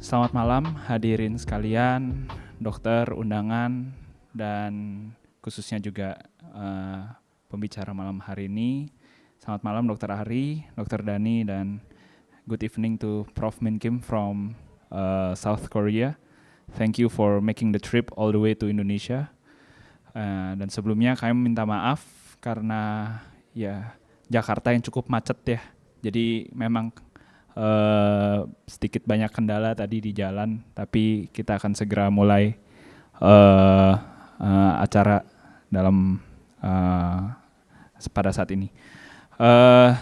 Selamat malam hadirin sekalian, dokter undangan, dan khususnya juga pembicara malam hari ini. Selamat malam Dr. Ari, Dr. Dani, dan good evening to Prof. Min Kim from South Korea. Thank you for making the trip all the way to Indonesia. Dan sebelumnya kami minta maaf karena ya Jakarta yang cukup macet ya. Jadi memang sedikit banyak kendala tadi di jalan, tapi kita akan segera mulai acara dalam pada saat ini.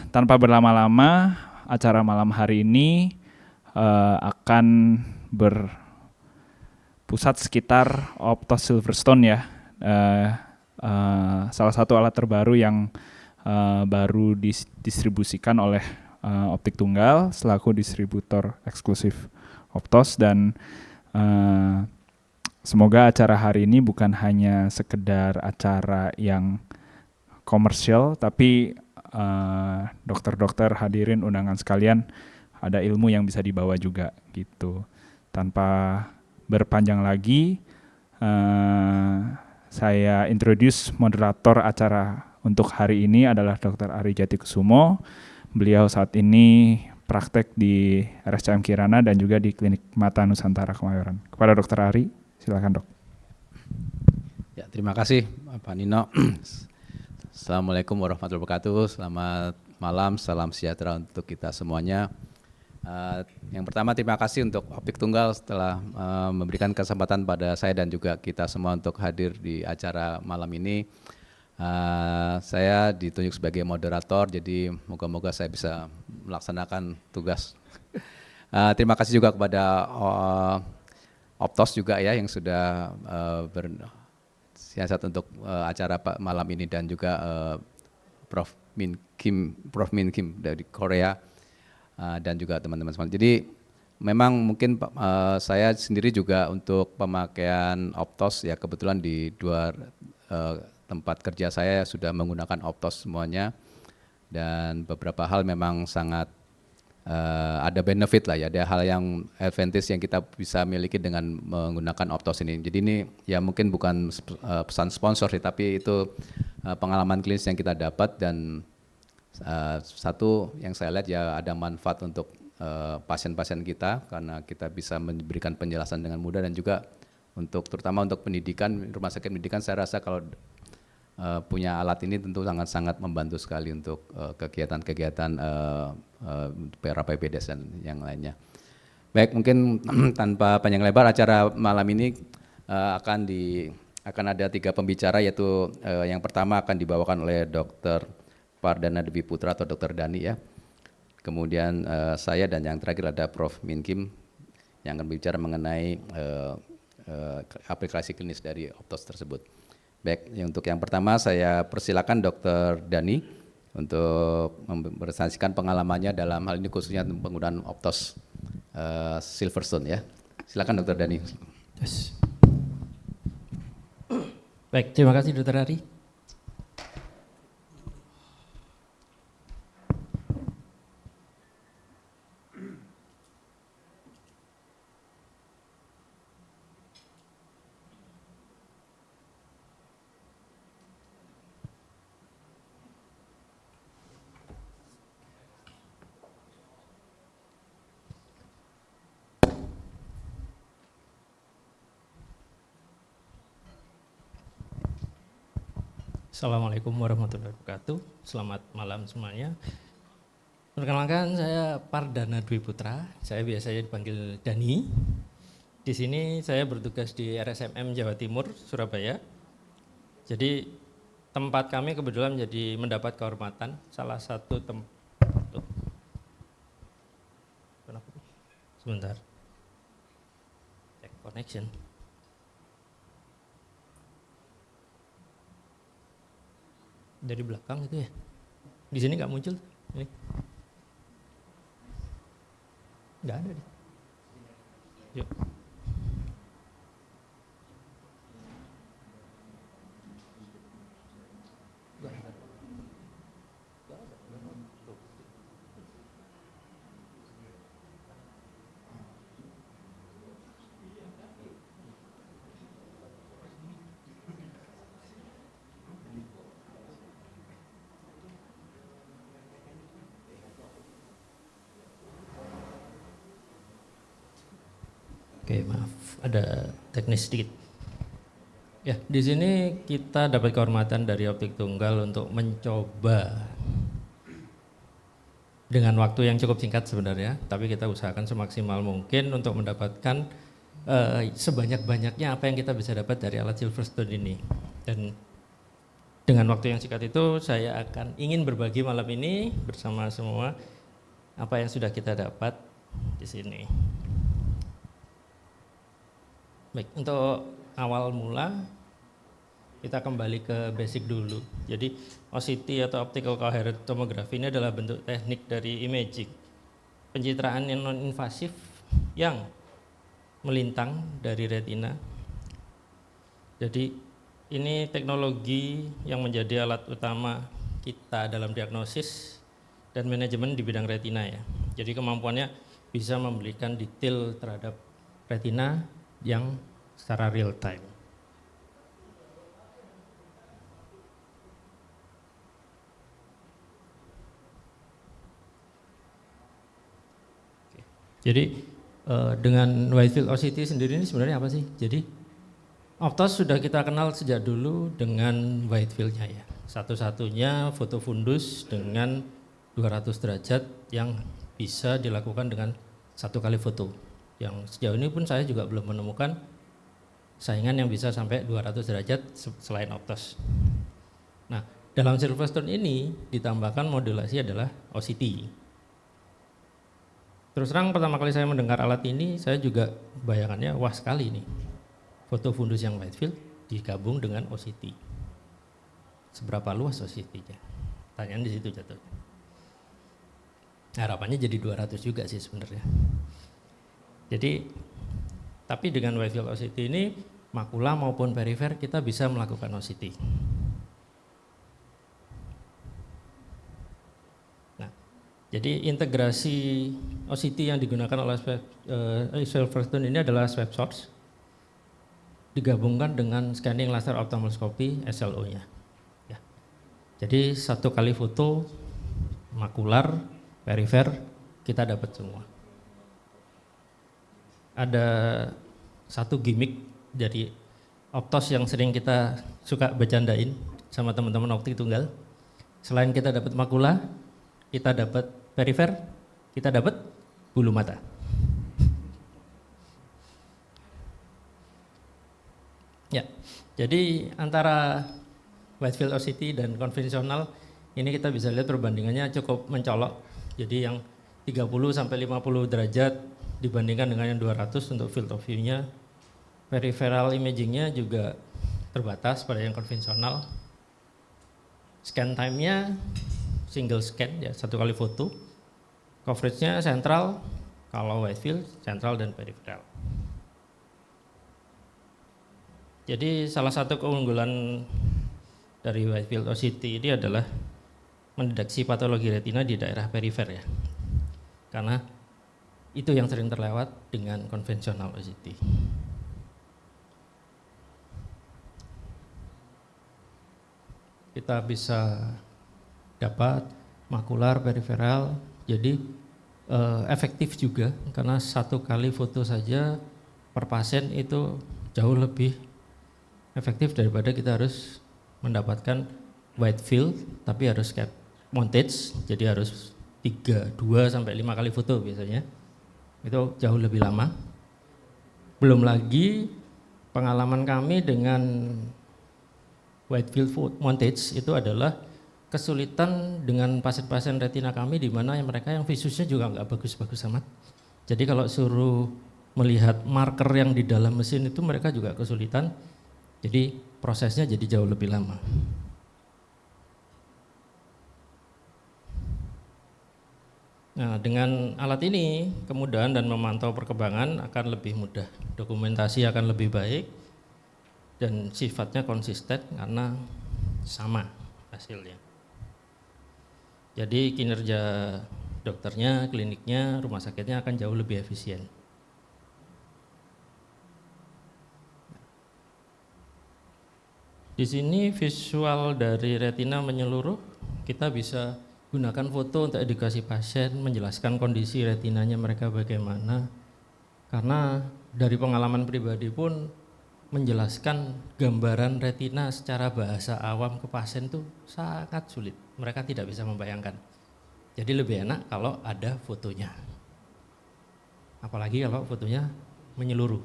Tanpa berlama-lama, acara malam hari ini akan berpusat sekitar Optos Silverstone ya. Salah satu alat terbaru yang baru didistribusikan oleh Optik Tunggal selaku distributor eksklusif Optos, dan semoga acara hari ini bukan hanya sekedar acara yang komersial, tapi dokter-dokter hadirin undangan sekalian ada ilmu yang bisa dibawa juga gitu. Tanpa berpanjang lagi, saya introduce moderator acara untuk hari ini adalah Dr. Ari Jatikusumo. Beliau saat ini praktek di RSCM Kirana dan juga di Klinik Mata Nusantara Kemayoran. Kepada Dr. Ari, silakan dok. Ya, terima kasih Pak Nino. Assalamualaikum warahmatullahi wabarakatuh. Selamat malam, salam sejahtera untuk kita semuanya. Yang pertama terima kasih untuk Optik Tunggal setelah memberikan kesempatan pada saya dan juga kita semua untuk hadir di acara malam ini. Saya ditunjuk sebagai moderator, jadi moga-moga saya bisa melaksanakan tugas. Terima kasih juga kepada Optos juga ya yang sudah bersiasat untuk acara malam ini, dan juga Prof. Min Kim dari Korea, dan juga teman-teman semua. Jadi memang mungkin saya sendiri juga untuk pemakaian Optos ya, kebetulan di dua tempat kerja saya sudah menggunakan Optos semuanya, dan beberapa hal memang sangat ada benefit lah ya, ada hal yang advantage yang kita bisa miliki dengan menggunakan Optos ini. Jadi ini ya mungkin bukan pesan sponsor sih, tapi itu pengalaman klinis yang kita dapat, dan satu yang saya lihat ya ada manfaat untuk pasien-pasien kita karena kita bisa memberikan penjelasan dengan mudah, dan juga untuk terutama untuk pendidikan, rumah sakit pendidikan saya rasa kalau punya alat ini tentu sangat-sangat membantu sekali untuk kegiatan-kegiatan PPDS dan yang lainnya. Baik, mungkin tanpa panjang lebar acara malam ini akan ada 3 pembicara, yaitu yang pertama akan dibawakan oleh Dr. Pardana Dewi Putra atau Dr. Dani ya. Kemudian saya, dan yang terakhir ada Prof. Min Kim yang akan berbicara mengenai aplikasi klinis dari Optos tersebut. Baik, untuk yang pertama saya persilakan Dr. Dani untuk mempresentasikan pengalamannya dalam hal ini khususnya penggunaan Optos Silverstone ya. Silakan Dr. Dani. Yes. Baik, terima kasih Dr. Ari. Assalamualaikum warahmatullahi wabarakatuh. Selamat malam semuanya. Perkenalkan, saya Pardana Dwi Putra. Saya biasanya dipanggil Dani. Di sini saya bertugas di RSMM Jawa Timur, Surabaya. Jadi tempat kami kebetulan mendapat kehormatan salah satu sebentar. Cek connection. Dari belakang itu ya, di sini nggak muncul, ini nggak ada deh. Yuk. Oke, maaf, ada teknis sedikit. Ya, di sini kita dapat kehormatan dari Optik Tunggal untuk mencoba dengan waktu yang cukup singkat sebenarnya, tapi kita usahakan semaksimal mungkin untuk mendapatkan sebanyak-banyaknya apa yang kita bisa dapat dari alat Silverstone ini. Dan dengan waktu yang singkat itu saya akan ingin berbagi malam ini bersama semua apa yang sudah kita dapat di sini. Baik, untuk awal mula kita kembali ke basic dulu. Jadi OCT atau Optical Coherent Tomography ini adalah bentuk teknik dari imaging, pencitraan yang non-invasif yang melintang dari retina. Jadi ini teknologi yang menjadi alat utama kita dalam diagnosis dan manajemen di bidang retina ya. Jadi kemampuannya bisa memberikan detail terhadap retina yang secara real time. Jadi dengan wide field OCT sendiri ini sebenarnya apa sih? Jadi optos sudah kita kenal sejak dulu dengan wide field-nya ya. Satu-satunya foto fundus dengan 200 derajat yang bisa dilakukan dengan satu kali foto. Yang sejauh ini pun saya juga belum menemukan saingan yang bisa sampai 200 derajat selain optos. Nah, dalam Silverstone ini ditambahkan modulasi adalah OCT. Terus terang pertama kali saya mendengar alat ini, saya juga bayangannya wah sekali nih. Foto fundus yang wide field digabung dengan OCT. Seberapa luas OCT-nya? Tanyaan di situ jatuhnya. Harapannya jadi 200 juga sih sebenarnya. Jadi, tapi dengan wide field OCT ini, makula maupun perifer kita bisa melakukan OCT. Jadi integrasi OCT yang digunakan oleh Silverstone ini adalah swab source digabungkan dengan scanning laser ophthalmoscopy SLO-nya. Ya. Jadi satu kali foto makular, perifer kita dapat semua. Ada satu gimmick dari optos yang sering kita suka bercandain sama teman-teman optik tunggal. Selain kita dapat makula, kita dapat perifer, kita dapat bulu mata. Ya, jadi antara wide field OCT dan konvensional ini kita bisa lihat perbandingannya cukup mencolok. Jadi yang 30 sampai 50 derajat dibandingkan dengan yang 200 untuk field of view-nya. Peripheral imaging-nya juga terbatas pada yang konvensional. Scan time-nya single scan ya, satu kali foto. Coverage-nya sentral, kalau wide field sentral dan peripheral. Jadi salah satu keunggulan dari wide field OCT ini adalah mendeteksi patologi retina di daerah perifer ya. Karena itu yang sering terlewat dengan konvensional OCT. Kita bisa dapat makular, periferal, jadi efektif juga karena satu kali foto saja per pasien itu jauh lebih efektif daripada kita harus mendapatkan wide field tapi harus cap montage, jadi harus 2 sampai 5 kali foto biasanya. Itu jauh lebih lama. Belum lagi pengalaman kami dengan wide field montage itu adalah kesulitan dengan pasien-pasien retina kami di mana mereka yang visusnya juga nggak bagus-bagus amat. Jadi kalau suruh melihat marker yang di dalam mesin itu mereka juga kesulitan. Jadi prosesnya jadi jauh lebih lama. Nah, dengan alat ini kemudahan dan memantau perkembangan akan lebih mudah. Dokumentasi akan lebih baik dan sifatnya konsisten karena sama hasilnya. Jadi kinerja dokternya, kliniknya, rumah sakitnya akan jauh lebih efisien. Di sini visual dari retina menyeluruh, kita bisa gunakan foto untuk edukasi pasien, menjelaskan kondisi retinanya mereka bagaimana. Karena dari pengalaman pribadi pun menjelaskan gambaran retina secara bahasa awam ke pasien itu sangat sulit. Mereka tidak bisa membayangkan. Jadi lebih enak kalau ada fotonya. Apalagi kalau fotonya menyeluruh.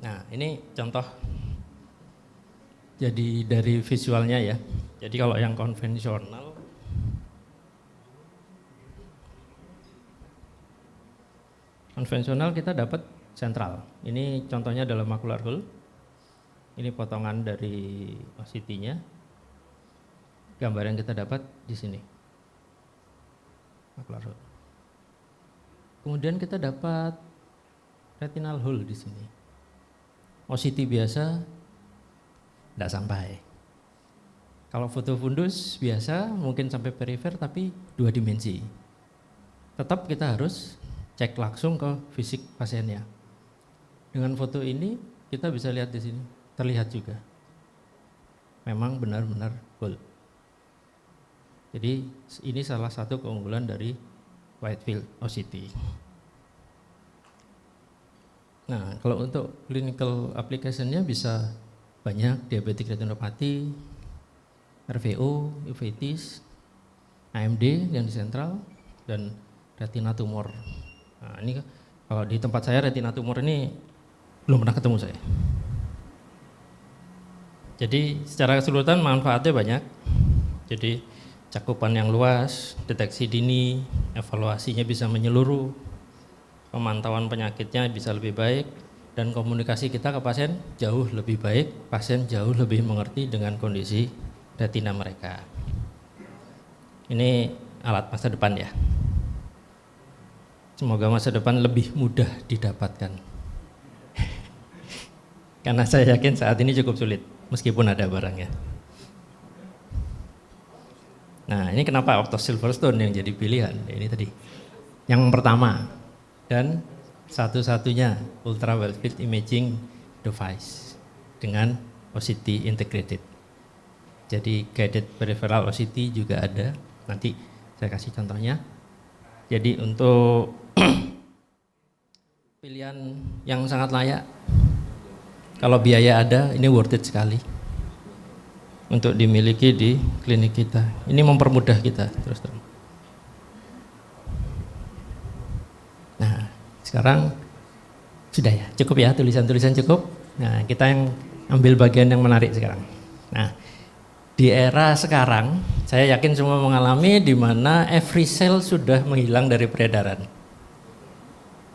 Nah, ini contoh jadi dari visualnya ya. Jadi kalau yang konvensional kita dapat sentral. Ini contohnya adalah macular hole. Ini potongan dari OCT-nya. Gambar yang kita dapat di sini. Macular hole. Kemudian kita dapat retinal hole di sini. OCT biasa tidak sampai. Kalau foto fundus biasa mungkin sampai perifer tapi 2 dimensi. Tetap kita harus cek langsung ke fisik pasiennya. Dengan foto ini kita bisa lihat di sini, terlihat juga. Memang benar-benar hole. Jadi ini salah satu keunggulan dari wide field OCT. Nah, kalau untuk clinical application-nya bisa banyak, diabetic retinopathy, RVO, uveitis, AMD yang di sentral, dan retina tumor. Nah, ini kalau di tempat saya retina tumor ini belum pernah ketemu saya. Jadi secara keseluruhan manfaatnya banyak. Jadi cakupan yang luas, deteksi dini, evaluasinya bisa menyeluruh, pemantauan penyakitnya bisa lebih baik, dan komunikasi kita ke pasien jauh lebih baik, pasien jauh lebih mengerti dengan kondisi retina mereka. Ini alat masa depan ya. Semoga masa depan lebih mudah didapatkan. Karena saya yakin saat ini cukup sulit, meskipun ada barangnya. Nah, ini kenapa Optos Silverstone yang jadi pilihan? Ini tadi. Yang pertama, dan satu-satunya ultra wide field imaging device dengan OCT integrated. Jadi guided peripheral OCT juga ada. Nanti saya kasih contohnya. Jadi untuk pilihan yang sangat layak, kalau biaya ada, ini worth it sekali untuk dimiliki di klinik kita. Ini mempermudah kita terus terang. Nah, sekarang sudah ya, cukup ya, tulisan-tulisan cukup. Nah, kita yang ambil bagian yang menarik sekarang. Nah, di era sekarang, saya yakin semua mengalami di mana every cell sudah menghilang dari peredaran.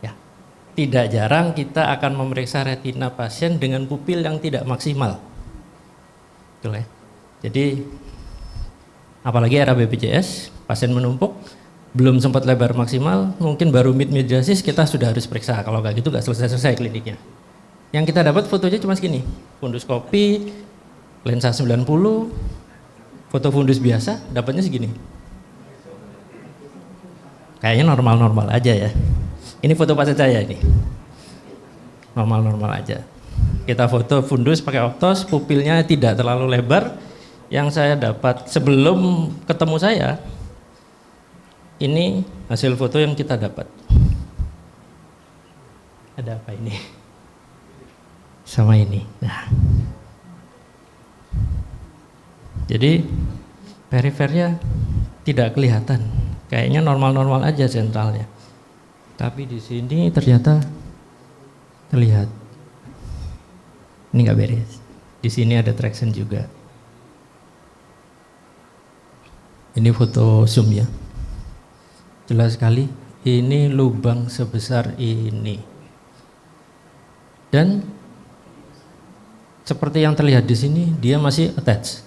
Ya, tidak jarang kita akan memeriksa retina pasien dengan pupil yang tidak maksimal. Betul ya? Jadi, apalagi era BPJS, pasien menumpuk, belum sempat lebar maksimal, mungkin baru mid-mediasis kita sudah harus periksa. Kalau nggak gitu nggak selesai-selesai kliniknya. Yang kita dapat fotonya cuma segini, funduskopi, lensa 90, foto fundus biasa, dapatnya segini. Kayaknya normal-normal aja ya. Ini foto pasien saya ini, normal-normal aja. Kita foto fundus pakai optos, pupilnya tidak terlalu lebar. Yang saya dapat sebelum ketemu saya, ini hasil foto yang kita dapat. Ada apa ini? Sama ini. Nah. Jadi perifernya tidak kelihatan. Kayaknya normal-normal aja sentralnya. Tapi di sini ternyata terlihat. Ini nggak beres. Di sini ada traction juga. Ini foto zoom ya. Jelas sekali, ini lubang sebesar ini. Dan seperti yang terlihat di sini, dia masih attach.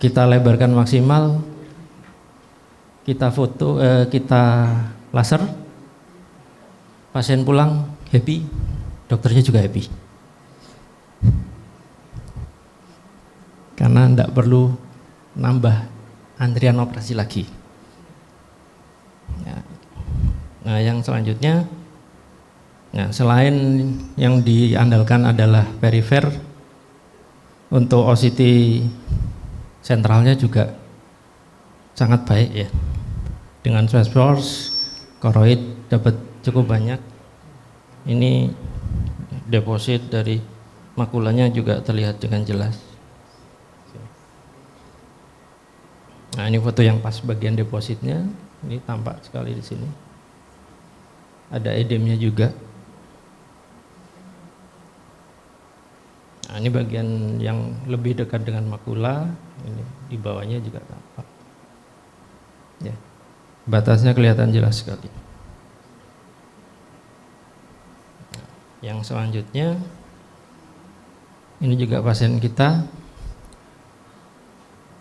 Kita lebarkan maksimal, kita foto, kita laser, pasien pulang happy, dokternya juga happy. Karena tidak perlu nambah antrian operasi lagi. Nah, yang selanjutnya, nah, selain yang diandalkan adalah perifer, untuk OCT sentralnya juga sangat baik ya, dengan source koroid dapat cukup banyak. Ini deposit dari makulanya juga terlihat dengan jelas. Nah, ini foto yang pas bagian depositnya, ini tampak sekali di sini. Ada edemnya juga. Nah, ini bagian yang lebih dekat dengan makula, ini di bawahnya juga tampak. Ya, batasnya kelihatan jelas sekali. Nah, yang selanjutnya, ini juga pasien kita.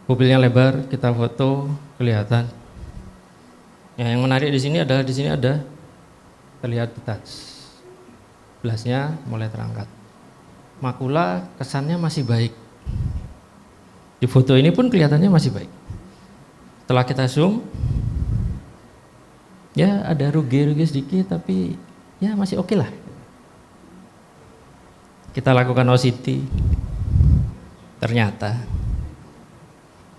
Pupilnya lebar, kita foto kelihatan. Ya, yang menarik di sini adalah di sini ada terlihat detach. Belasnya mulai terangkat. Makula kesannya masih baik. Di foto ini pun kelihatannya masih baik. Setelah kita zoom, ya ada rugi-rugi sedikit, tapi ya masih oke lah. Kita lakukan OCT, ternyata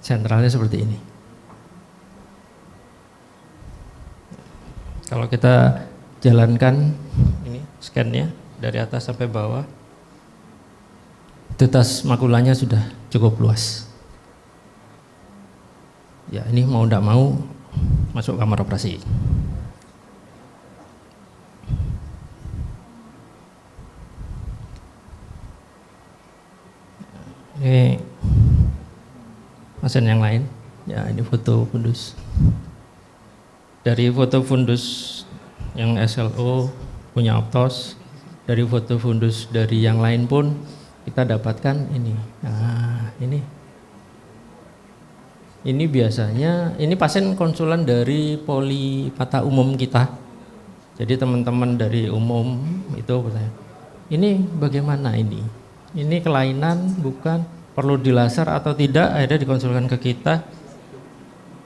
sentralnya seperti ini. Kalau kita jalankan ini scan-nya dari atas sampai bawah, detas makulanya sudah cukup luas. Ya, ini mau tidak mau masuk kamar operasi. Ini pasien yang lain. Ya, ini foto fundus. Dari foto fundus yang SLO punya Optos, dari foto fundus dari yang lain pun kita dapatkan ini. Nah, ini biasanya, ini pasien konsulan dari polipata umum kita. Jadi teman-teman dari umum itu bertanya, ini bagaimana ini? Ini kelainan bukan, perlu dilaser atau tidak? Akhirnya dikonsulkan ke kita.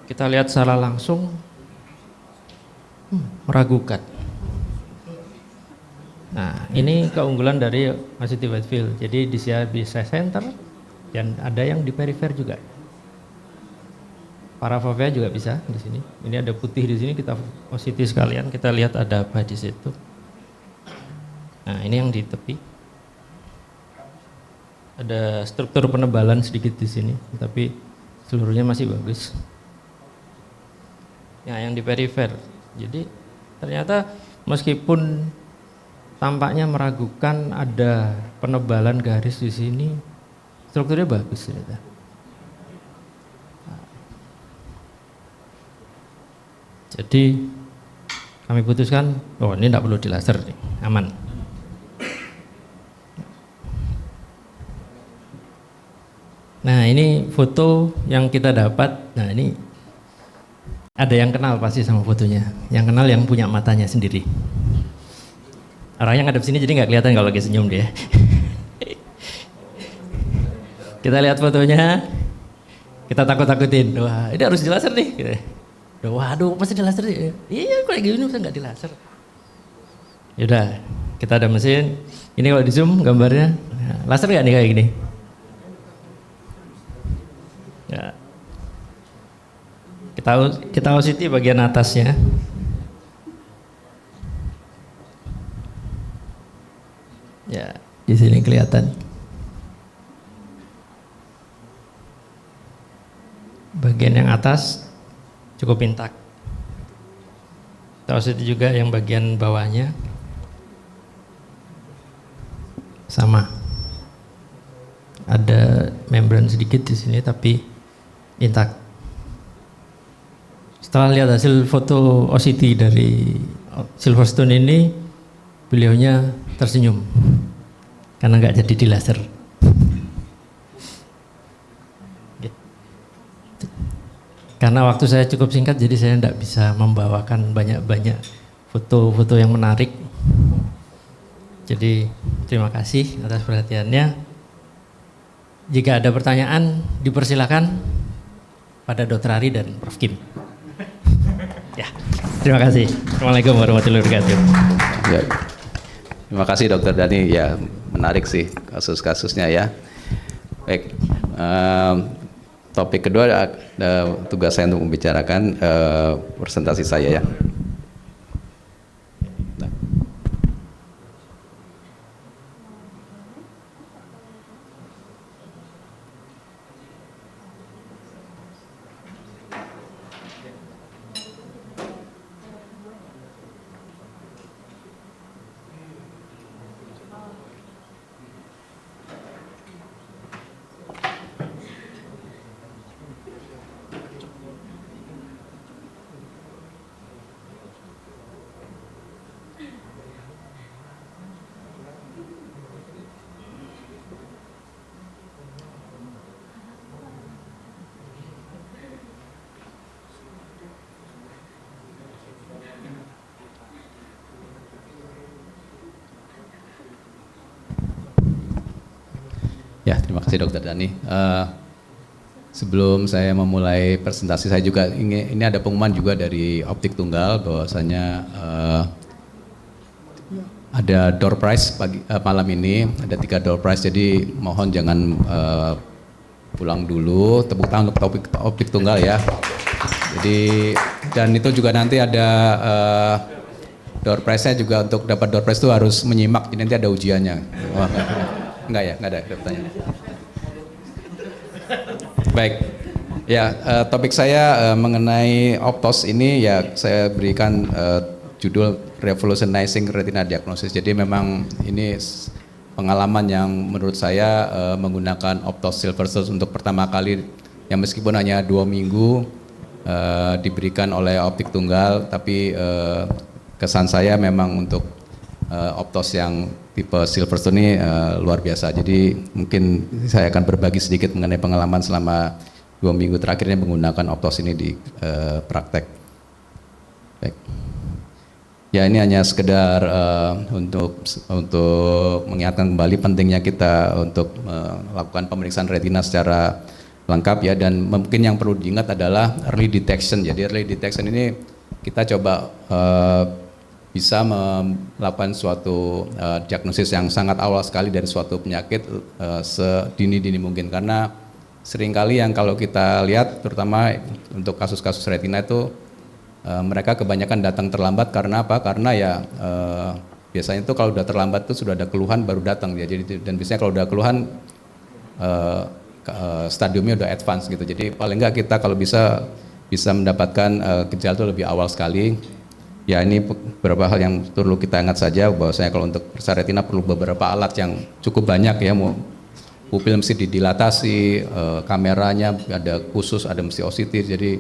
Kita lihat secara langsung, meragukan. Nah, ini keunggulan dari OCT wide field. Jadi bisa center dan ada yang di perifer juga. Parafovea juga bisa di sini. Ini ada putih di sini, kita OCT sekalian, kita lihat ada apa di situ. Nah, ini yang di tepi. Ada struktur penebalan sedikit di sini, tapi seluruhnya masih bagus. Ya, yang di perifer. Jadi ternyata meskipun tampaknya meragukan ada penebalan garis di sini, strukturnya bagus ternyata. Jadi kami putuskan, oh ini tidak perlu dilaser, aman. Nah, ini foto yang kita dapat. Nah, ini ada yang kenal pasti sama fotonya. Yang kenal yang punya matanya sendiri. Orangnya ngadep sini jadi nggak kelihatan kalau lagi senyum dia. Kita lihat fotonya, kita takut-takutin. Wah, ini harus dilaser nih. Gitu. Waduh, pasti dilaser nih. Iya, kalau gini bisa nggak dilaser. Yaudah, kita ada mesin. Ini kalau di zoom gambarnya, laser nggak nih kayak gini? Ya. Kita OCT bagian atasnya. Ya, di sini kelihatan. Bagian yang atas cukup intak. Kita OCT juga yang bagian bawahnya. Sama. Ada membran sedikit di sini tapi intak. Setelah lihat hasil foto OCT dari Silverstone ini, beliaunya tersenyum karena nggak jadi dilaser. Karena waktu saya cukup singkat, jadi saya tidak bisa membawakan banyak-banyak foto-foto yang menarik. Jadi terima kasih atas perhatiannya. Jika ada pertanyaan, dipersilakan pada Dr. Ari dan Prof. Kim. Ya, terima kasih. Assalamualaikum warahmatullahi wabarakatuh. Ya. Terima kasih Dokter Dani, ya menarik sih kasus-kasusnya ya. Baik, topik kedua tugas saya untuk membicarakan presentasi saya ya. Terima kasih Dokter Dani. Sebelum saya memulai presentasi, saya juga ingin, ini ada pengumuman juga dari Optik Tunggal bahwasanya ada door prize malam ini, ada 3 door prize, jadi mohon jangan pulang dulu. Tepuk tangan untuk Optik Tunggal ya. Jadi dan itu juga nanti ada door prize-nya juga, untuk dapat door prize itu harus menyimak, jadi nanti ada ujiannya. Oh, enggak ya, enggak ada pertanyaan. Baik, ya topik saya mengenai Optos ini ya saya berikan judul Revolutionizing Retina Diagnosis. Jadi memang ini pengalaman yang menurut saya menggunakan Optos Silverstone untuk pertama kali, yang meskipun hanya 2 minggu diberikan oleh Optik Tunggal, tapi kesan saya memang untuk Optos yang tipe Silverstone ini luar biasa. Jadi mungkin saya akan berbagi sedikit mengenai pengalaman selama 2 minggu terakhirnya menggunakan Optos ini di praktek. Baik. Ya, ini hanya sekedar untuk mengingatkan kembali pentingnya kita untuk melakukan pemeriksaan retina secara lengkap ya, dan mungkin yang perlu diingat adalah early detection. Jadi early detection ini kita coba bisa melakukan suatu diagnosis yang sangat awal sekali dari suatu penyakit sedini-dini mungkin, karena seringkali yang kalau kita lihat terutama untuk kasus-kasus retina itu mereka kebanyakan datang terlambat. Karena apa? Karena ya biasanya itu kalau udah terlambat itu sudah ada keluhan baru datang ya. Jadi dan biasanya kalau udah keluhan stadiumnya udah advance gitu. Jadi paling enggak kita kalau bisa mendapatkan gejala itu lebih awal sekali. Ya, ini beberapa hal yang perlu kita ingat saja, bahwasanya kalau untuk periksa retina perlu beberapa alat yang cukup banyak ya. Pupil mesti didilatasi, kameranya ada khusus, ada mesti OCT. Jadi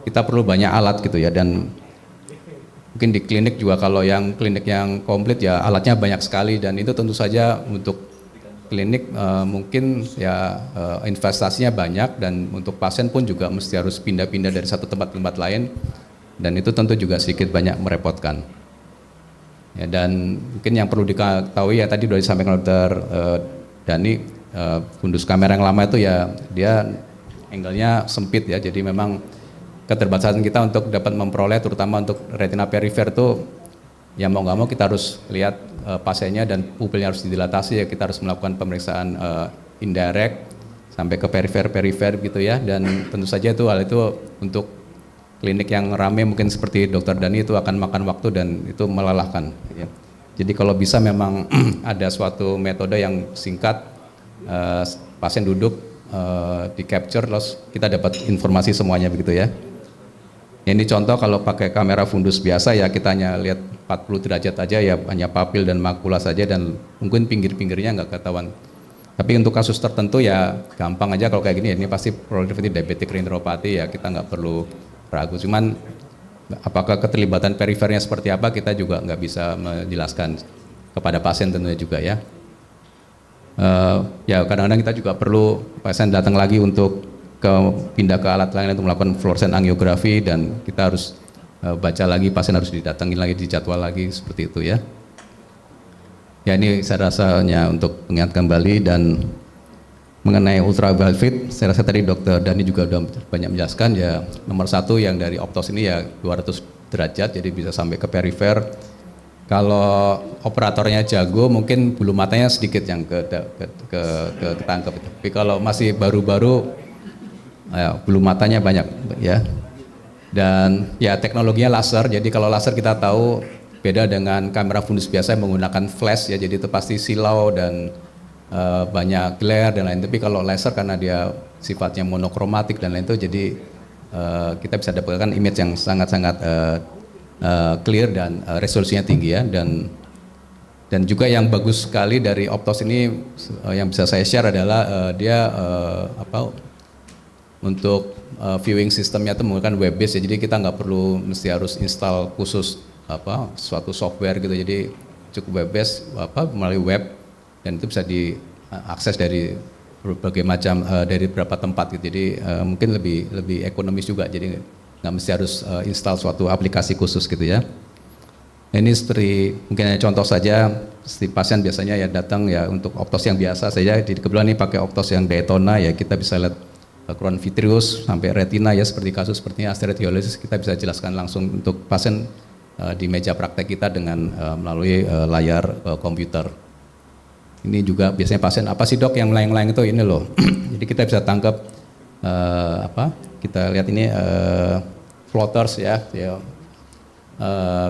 kita perlu banyak alat gitu ya, dan mungkin di klinik juga kalau yang klinik yang komplit ya alatnya banyak sekali, dan itu tentu saja untuk klinik mungkin ya investasinya banyak, dan untuk pasien pun juga mesti harus pindah-pindah dari satu tempat ke tempat lain, dan itu tentu juga sedikit banyak merepotkan. Ya, dan mungkin yang perlu diketahui ya tadi sudah disampaikan Dr. Dani, fundus kamera yang lama itu ya dia angle-nya sempit ya, jadi memang keterbatasan kita untuk dapat memperoleh terutama untuk retina perifer itu ya mau nggak mau kita harus lihat pasiennya dan pupilnya harus didilatasi ya, kita harus melakukan pemeriksaan indirect sampai ke perifer gitu ya, dan tentu saja itu hal itu untuk klinik yang ramai mungkin seperti Dr. Dani itu akan makan waktu dan itu melelahkan ya. Jadi kalau bisa memang ada suatu metode yang singkat, pasien duduk di capture terus kita dapat informasi semuanya begitu ya. Ini contoh kalau pakai kamera fundus biasa ya kita hanya lihat 40 derajat aja ya, hanya papil dan makula saja dan mungkin pinggir-pinggirnya nggak ketahuan. Tapi untuk kasus tertentu ya gampang aja kalau kayak gini, ini pasti proliferative diabetic retinopathy ya, kita nggak perlu ragu. Cuman apakah keterlibatan perifernya seperti apa kita juga nggak bisa menjelaskan kepada pasien tentunya juga ya. Ya kadang-kadang kita juga perlu pasien datang lagi untuk pindah ke alat lain untuk melakukan fluorescent angiografi, dan kita harus baca lagi, pasien harus didatengin lagi, dijadwal lagi seperti itu ya. Ya ini saya rasanya untuk mengingatkan kembali. Dan mengenai ultraviolet, saya rasa tadi Dr. Dani juga sudah banyak menjelaskan ya. Nomor 1 yang dari Optos ini ya 200 derajat, jadi bisa sampai ke perifer. Kalau operatornya jago mungkin bulu matanya sedikit yang ketangkep. Tapi kalau masih baru-baru ya, bulu matanya banyak ya. Dan ya teknologinya laser, jadi kalau laser kita tahu beda dengan kamera fundus biasa yang menggunakan flash ya, jadi itu pasti silau dan banyak glare dan lain. Tapi kalau laser karena dia sifatnya monokromatik dan lain itu, jadi kita bisa dapatkan image yang sangat-sangat clear dan resolusinya tinggi ya. Dan juga yang bagus sekali dari Optos ini yang bisa saya share adalah dia untuk viewing sistemnya itu menggunakan web based ya, jadi kita nggak perlu mesti harus install khusus suatu software gitu, jadi cukup web based melalui web, dan itu bisa diakses dari berbagai macam dari beberapa tempat gitu, jadi mungkin lebih ekonomis juga, jadi nggak mesti harus install suatu aplikasi khusus gitu ya. Ini seperti mungkin contoh saja, seperti pasien biasanya ya datang ya untuk optos yang biasa saja. Jadi kebetulan ini pakai optos yang Daytona ya, kita bisa lihat crown vitreous sampai retina ya, seperti kasus seperti asteriolosis kita bisa jelaskan langsung untuk pasien di meja praktek kita dengan melalui layar komputer. Ini juga biasanya pasien apa sih dok yang melayang-layang itu, ini loh. Jadi kita bisa tangkap kita lihat ini floaters ya,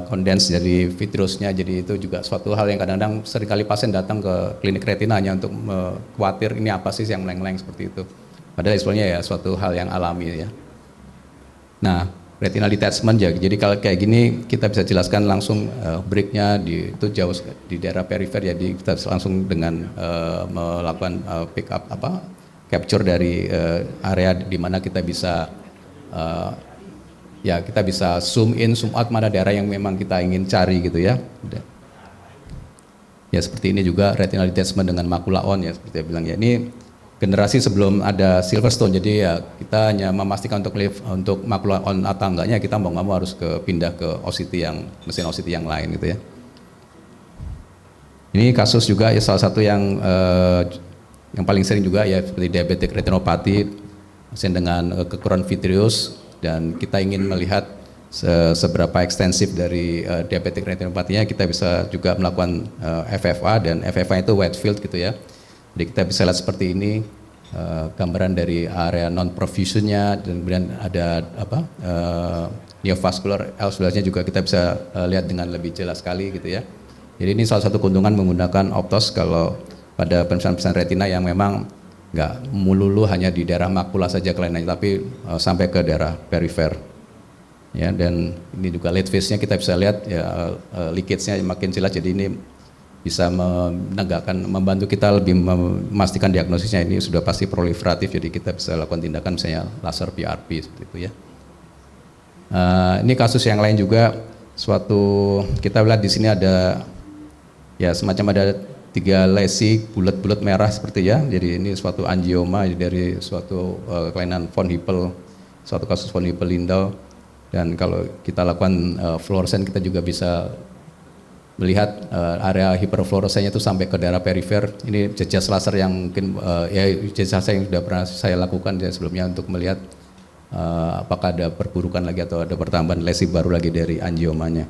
kondens dari vitreousnya. Jadi itu juga suatu hal yang kadang-kadang seringkali pasien datang ke klinik retina hanya untuk khawatir ini apa sih yang melayang-layang seperti itu. Padahal sebenarnya ya suatu hal yang alami ya. Nah, retinal detachment ya. Jadi kalau kayak gini kita bisa jelaskan langsung breaknya itu jauh di daerah perifer. Jadi kita langsung dengan melakukan pick up capture dari area di mana kita bisa ya kita bisa zoom in, zoom out mana daerah yang memang kita ingin cari gitu ya. Ya seperti ini juga retinal detachment dengan macula on ya, seperti saya bilang ya. Ini generasi sebelum ada Silverstone, jadi ya kita hanya memastikan untuk macula on atau enggaknya, kita mau nggak mau harus pindah ke OCT mesin OCT yang lain gitu ya. Ini kasus juga ya salah satu yang paling sering juga ya seperti diabetic retinopathy, pasien dengan kekurangan vitreous. Dan kita ingin melihat seberapa ekstensif dari diabetic retinopathinya, kita bisa juga melakukan FFA, dan FFA itu wet field gitu ya. Jadi kita bisa lihat seperti ini gambaran dari area non perfusionnya, dan kemudian ada neovascular elsewhere-nya juga kita bisa lihat dengan lebih jelas sekali gitu ya. Jadi ini salah satu keuntungan menggunakan optos kalau pada pemeriksaan retina yang memang nggak melulu hanya di daerah makula saja kelainannya, tapi sampai ke daerah perifer. Ya, dan ini juga late phase-nya kita bisa lihat ya, leakage-nya makin jelas, jadi ini bisa membantu kita lebih memastikan diagnosisnya ini sudah pasti proliferatif, jadi kita bisa lakukan tindakan misalnya laser PRP seperti itu ya. Ini kasus yang lain juga, kita lihat di sini ada ya semacam ada 3 lesi bulat-bulat merah seperti ya. Jadi ini suatu angioma dari suatu kelainan von Hippel, suatu kasus von Hippel-Lindau. Dan kalau kita lakukan fluoresen, kita juga bisa melihat area hiperfluoresennya itu sampai ke daerah perifer. Ini jejas laser yang mungkin ya jejas laser yang sudah pernah saya lakukan ya sebelumnya untuk melihat apakah ada perburukan lagi atau ada pertambahan lesi baru lagi dari angiomanya.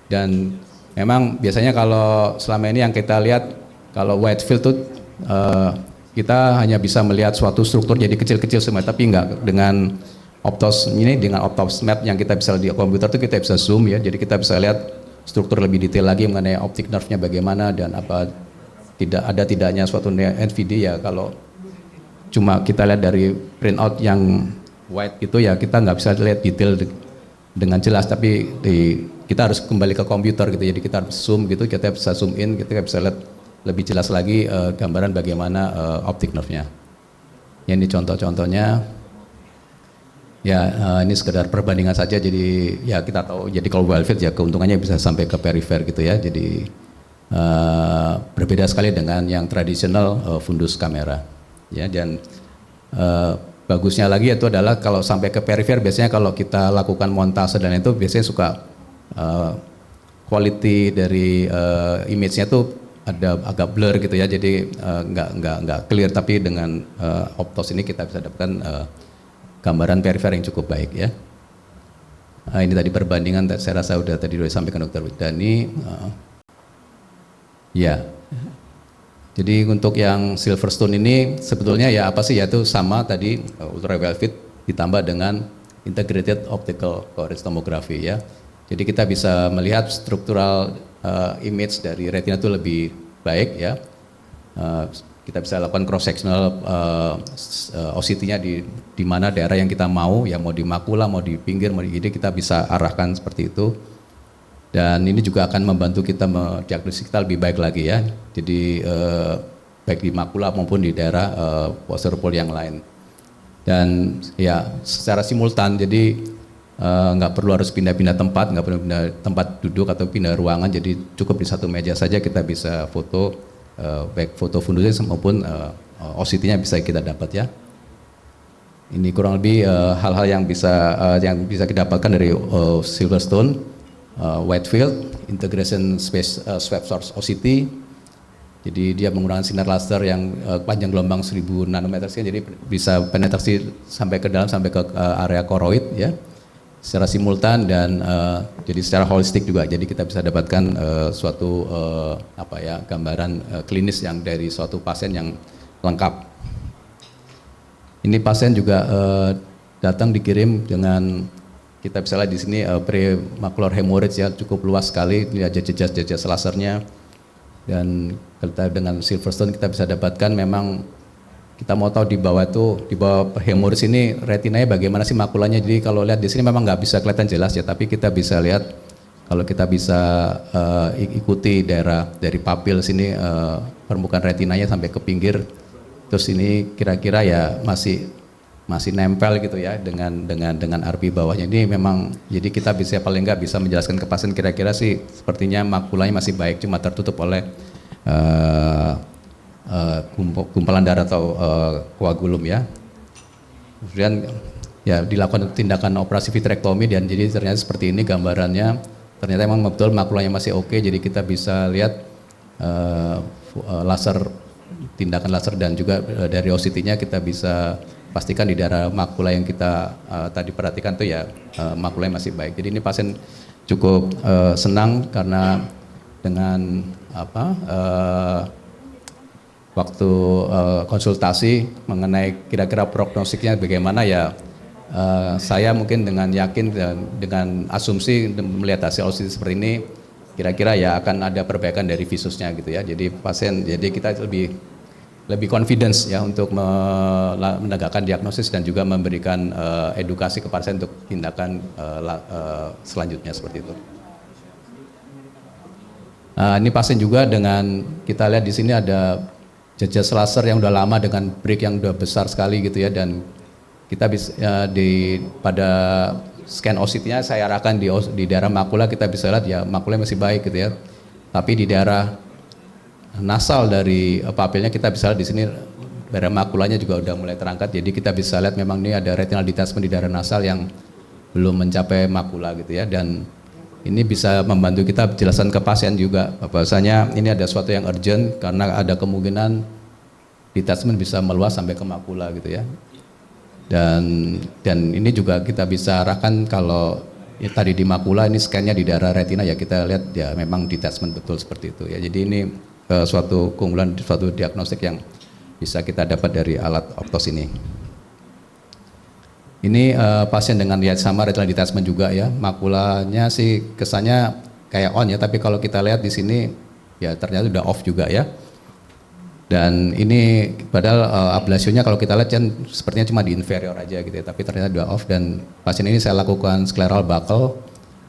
Dan memang biasanya kalau selama ini yang kita lihat, kalau wide field itu kita hanya bisa melihat suatu struktur jadi kecil-kecil semua, tapi enggak dengan optos ini, dengan optos map yang kita bisa di komputer itu kita bisa zoom ya, jadi kita bisa lihat struktur lebih detail lagi mengenai optic nerve-nya bagaimana dan apa tidaknya suatu NVD ya. Kalau cuma kita lihat dari printout yang white itu ya kita nggak bisa lihat detail dengan jelas, tapi kita harus kembali ke komputer gitu, jadi kita harus zoom gitu, kita bisa zoom in, kita bisa lihat lebih jelas lagi gambaran bagaimana optic nerve-nya. Ya, ini contoh-contohnya. Ya ini sekedar perbandingan saja, jadi ya kita tahu, jadi kalau wide field ya keuntungannya bisa sampai ke perifer gitu ya, jadi berbeda sekali dengan yang tradisional fundus kamera. Ya, dan bagusnya lagi itu adalah kalau sampai ke perifer, biasanya kalau kita lakukan montase dan itu biasanya suka quality dari image-nya tuh ada agak blur gitu ya, jadi nggak clear, tapi dengan optos ini kita bisa dapatkan gambaran perifer yang cukup baik ya. Ini tadi perbandingan, saya rasa udah tadi disampaikan Dr. Widani. Ya, jadi untuk yang Silverstone ini sebetulnya ya apa sih, yaitu sama tadi ultraviolet ditambah dengan integrated optical coherence tomography ya. Jadi kita bisa melihat struktural image dari retina itu lebih baik ya. Kita bisa lakukan cross sectional OCT-nya di mana daerah yang kita mau, ya mau di makula, mau di pinggir, mau di gini, kita bisa arahkan seperti itu. Dan ini juga akan membantu kita mendiagnosis kita lebih baik lagi ya. Jadi baik di makula maupun di daerah posterior pole yang lain. Dan ya secara simultan, jadi nggak perlu harus pindah-pindah tempat, nggak perlu pindah tempat duduk atau pindah ruangan, jadi cukup di satu meja saja kita bisa foto, baik foto fundusnya maupun OCT-nya bisa kita dapat ya. Ini kurang lebih hal-hal yang bisa kita dapatkan dari Silverstone. Whitefield Integration Space Swab Source OCT. Jadi dia menggunakan sinar laser yang panjang gelombang 1000 nanometer sekian, jadi bisa penetrasi sampai ke dalam, sampai ke area koroid ya, secara simultan dan jadi secara holistik juga. Jadi kita bisa dapatkan suatu gambaran klinis yang dari suatu pasien yang lengkap. Ini pasien juga datang dikirim dengan, kita bisa lihat di sini premacular hemorrhage ya, cukup luas sekali, lihat jejas lasernya. Dan kita dengan Silverstone kita bisa dapatkan, memang kita mau tahu di bawah hemorrhage ini retinanya bagaimana sih makulanya. Jadi kalau lihat di sini memang nggak bisa kelihatan jelas ya, tapi kita bisa lihat kalau kita bisa ikuti daerah dari papil sini, permukaan retinanya sampai ke pinggir, terus ini kira-kira ya masih nempel gitu ya dengan RP bawahnya. Ini memang jadi kita bisa paling nggak bisa menjelaskan ke pasien kira-kira sih sepertinya makulanya masih baik, cuma tertutup oleh gumpalan darah atau koagulum ya. Kemudian ya dilakukan tindakan operasi vitrektomi dan jadi ternyata seperti ini gambarannya. Ternyata memang betul makulanya masih oke, jadi kita bisa lihat tindakan laser dan juga dari OCT-nya kita bisa pastikan di daerah makula yang kita tadi perhatikan tuh ya makulanya masih baik. Jadi ini pasien cukup senang karena dengan waktu konsultasi mengenai kira-kira prognosiknya bagaimana ya, saya mungkin dengan yakin dan dengan asumsi melihat hasil OCT seperti ini kira-kira ya akan ada perbaikan dari visusnya gitu ya. Jadi jadi kita lebih confidence ya untuk menegakkan diagnosis dan juga memberikan edukasi ke pasien untuk tindakan selanjutnya seperti itu. Ini pasien juga dengan kita lihat di sini ada jejas laser yang udah lama dengan break yang udah besar sekali gitu ya, dan kita bisa pada scan OCT-nya saya arahkan di daerah makula, kita bisa lihat ya makulanya masih baik gitu ya. Tapi di daerah nasal dari papilnya kita bisa lihat di sini daerah makulanya juga udah mulai terangkat. Jadi kita bisa lihat memang ini ada retinal detachment di daerah nasal yang belum mencapai makula gitu ya. Dan ini bisa membantu kita jelaskan ke pasien juga bahwasanya ini ada sesuatu yang urgent karena ada kemungkinan detachment bisa meluas sampai ke makula gitu ya. Dan ini juga kita bisa arahkan kalau ya, tadi di makula ini scan-nya di daerah retina ya, kita lihat ya memang detachment betul seperti itu ya. Jadi ini suatu keunggulan, suatu diagnostik yang bisa kita dapat dari alat optos ini. Ini pasien dengan ya sama retinal detachment juga ya, makulanya sih kesannya kayak on ya, tapi kalau kita lihat di sini ya ternyata udah off juga ya. Dan ini padahal ablasionya kalau kita lihat kan sepertinya cuma di inferior aja gitu ya, tapi ternyata udah off. Dan pasien ini saya lakukan scleral buckle,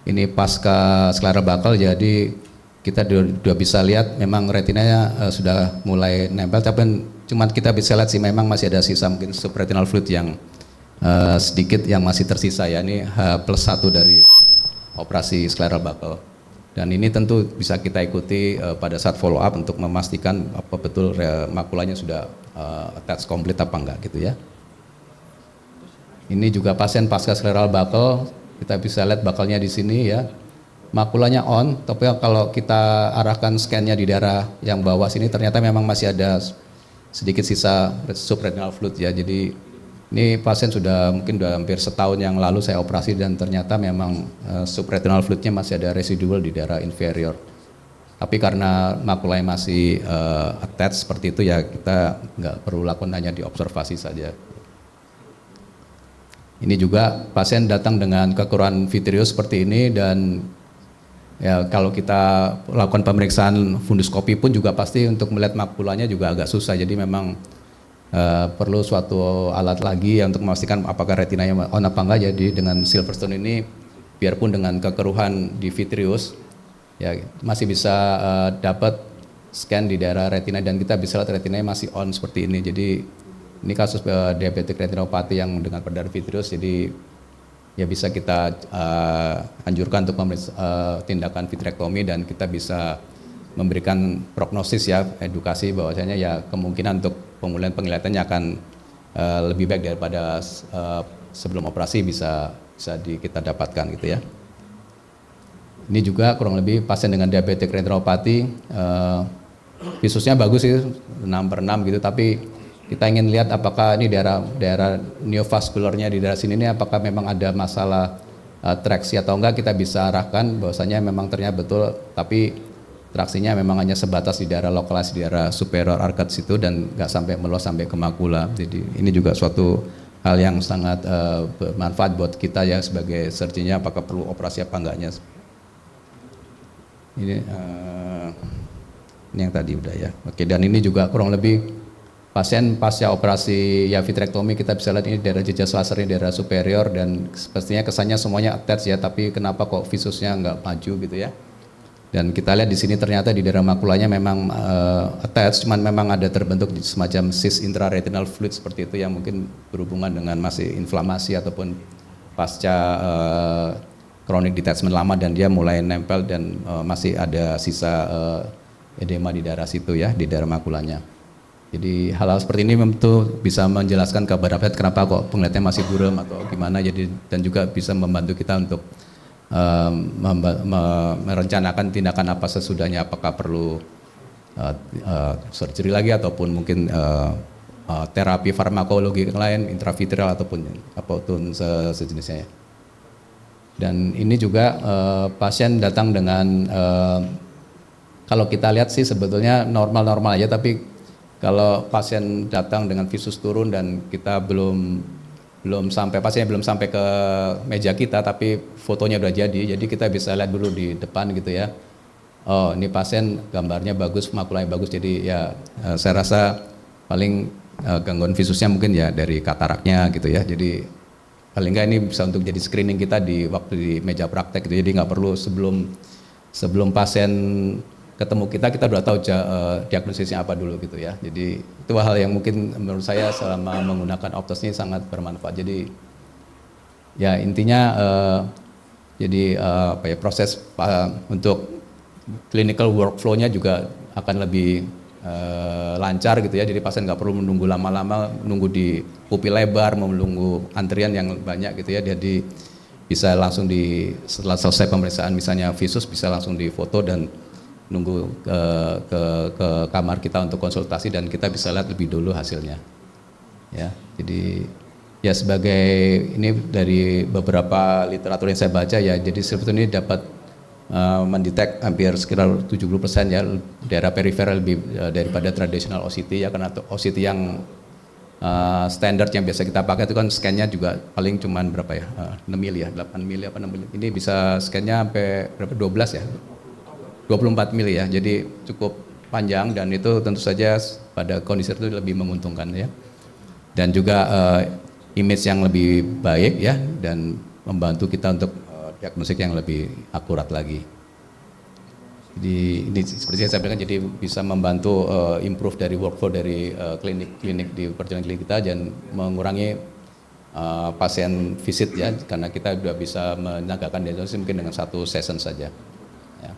ini pasca scleral buckle, jadi kita udah bisa lihat memang retinanya sudah mulai nempel, tapi cuma kita bisa lihat sih memang masih ada sisa mungkin subretinal fluid yang sedikit yang masih tersisa ya, ini H+1 dari operasi scleral buckle. Dan ini tentu bisa kita ikuti pada saat follow up untuk memastikan apa betul makulanya sudah attach complete apa enggak gitu ya. Ini juga pasien pasca scleral buckle, kita bisa lihat buckle-nya di sini ya. Makulanya on, tapi kalau kita arahkan scan-nya di daerah yang bawah sini ternyata memang masih ada sedikit sisa subretinal fluid ya. Jadi ini pasien mungkin sudah hampir setahun yang lalu saya operasi dan ternyata memang subretinal fluidnya masih ada residual di daerah inferior. Tapi karena makulanya masih attached seperti itu ya kita nggak perlu lakukan, hanya diobservasi saja. Ini juga pasien datang dengan kekurangan vitreous seperti ini, dan ya kalau kita lakukan pemeriksaan funduskopi pun juga pasti untuk melihat makulanya juga agak susah. Jadi memang perlu suatu alat lagi ya untuk memastikan apakah retinanya on apa enggak. Jadi dengan Silverstone ini biarpun dengan kekeruhan di vitreous ya masih bisa dapat scan di daerah retina dan kita bisa lihat retinanya masih on seperti ini. Jadi ini kasus diabetic retinopathy yang dengan perdarahan vitreous, jadi ya bisa kita anjurkan untuk tindakan vitrektomi dan kita bisa memberikan prognosis ya, edukasi bahwasanya ya kemungkinan untuk pemulihan penglihatannya akan lebih baik daripada sebelum operasi bisa kita dapatkan gitu ya. Ini juga kurang lebih pasien dengan diabetik retinopati, visusnya bagus sih 6/6 gitu, tapi kita ingin lihat apakah ini daerah neovaskularnya di daerah sini ini apakah memang ada masalah traksi atau enggak. Kita bisa arahkan bahwasanya memang ternyata betul, tapi traksinya memang hanya sebatas di daerah lokalisasi di daerah superior arcade situ dan nggak sampai meluas sampai ke makula. Jadi ini juga suatu hal yang sangat bermanfaat buat kita ya sebagai surgeonnya, apakah perlu operasi apa enggaknya. Ini yang tadi udah ya. Oke, dan ini juga kurang lebih pasien pasca operasi ya vitrektomi, kita bisa lihat ini daerah jejak laser ini daerah superior dan sepertinya kesannya semuanya attach ya, tapi kenapa kok visusnya nggak maju gitu ya. Dan kita lihat di sini ternyata di daerah makulanya memang attach, cuman memang ada terbentuk semacam cyst intraretinal fluid seperti itu yang mungkin berhubungan dengan masih inflamasi ataupun pasca chronic detachment lama dan dia mulai nempel dan masih ada sisa edema di daerah situ ya, di daerah makulanya. Jadi hal-hal seperti ini tentu bisa menjelaskan kepada rakyat kenapa kok penglihatannya masih buram atau gimana, jadi dan juga bisa membantu kita untuk merencanakan tindakan apa sesudahnya, apakah perlu surgery lagi ataupun mungkin terapi farmakologi yang lain, intravitreal ataupun apapun sejenisnya. Dan ini juga pasien datang dengan kalau kita lihat sih sebetulnya normal-normal aja, tapi kalau pasien datang dengan visus turun dan kita belum sampai, pasiennya belum sampai ke meja kita tapi fotonya udah jadi kita bisa lihat dulu di depan gitu ya. Oh, ini pasien gambarnya bagus, makulanya bagus, jadi ya saya rasa paling gangguan visusnya mungkin ya dari kataraknya gitu ya. Jadi paling enggak ini bisa untuk jadi screening kita di waktu di meja praktek gitu. Jadi nggak perlu sebelum pasien ketemu kita udah tahu diagnosisnya apa dulu gitu ya. Jadi itu hal yang mungkin menurut saya selama menggunakan Optos ini sangat bermanfaat. Jadi ya intinya proses untuk clinical workflow-nya juga akan lebih lancar gitu ya, jadi pasien nggak perlu menunggu lama-lama, menunggu di pupil lebar, menunggu antrian yang banyak gitu ya, jadi bisa langsung setelah selesai pemeriksaan misalnya visus bisa langsung difoto dan nunggu ke kamar kita untuk konsultasi dan kita bisa lihat lebih dulu hasilnya ya. Jadi ya sebagai ini dari beberapa literatur yang saya baca ya, jadi sebetulnya ini dapat mendetek hampir sekitar 70% ya daerah periferal lebih daripada tradisional OCT ya, karena OCT yang standar yang biasa kita pakai itu kan scan-nya juga paling cuman berapa ya, 6 mili ya, 8 mili apa 6 mili, ini bisa scan-nya sampai berapa, 12 ya, 24 mili ya, jadi cukup panjang dan itu tentu saja pada kondisi itu lebih menguntungkan ya, dan juga image yang lebih baik ya dan membantu kita untuk diagnostik yang lebih akurat lagi. Jadi ini seperti yang saya bilang, jadi bisa membantu improve dari workflow dari klinik di perjalanan klinik kita dan mengurangi pasien visit ya, karena kita sudah bisa menegakkan diagnosis mungkin dengan satu session saja. Ya.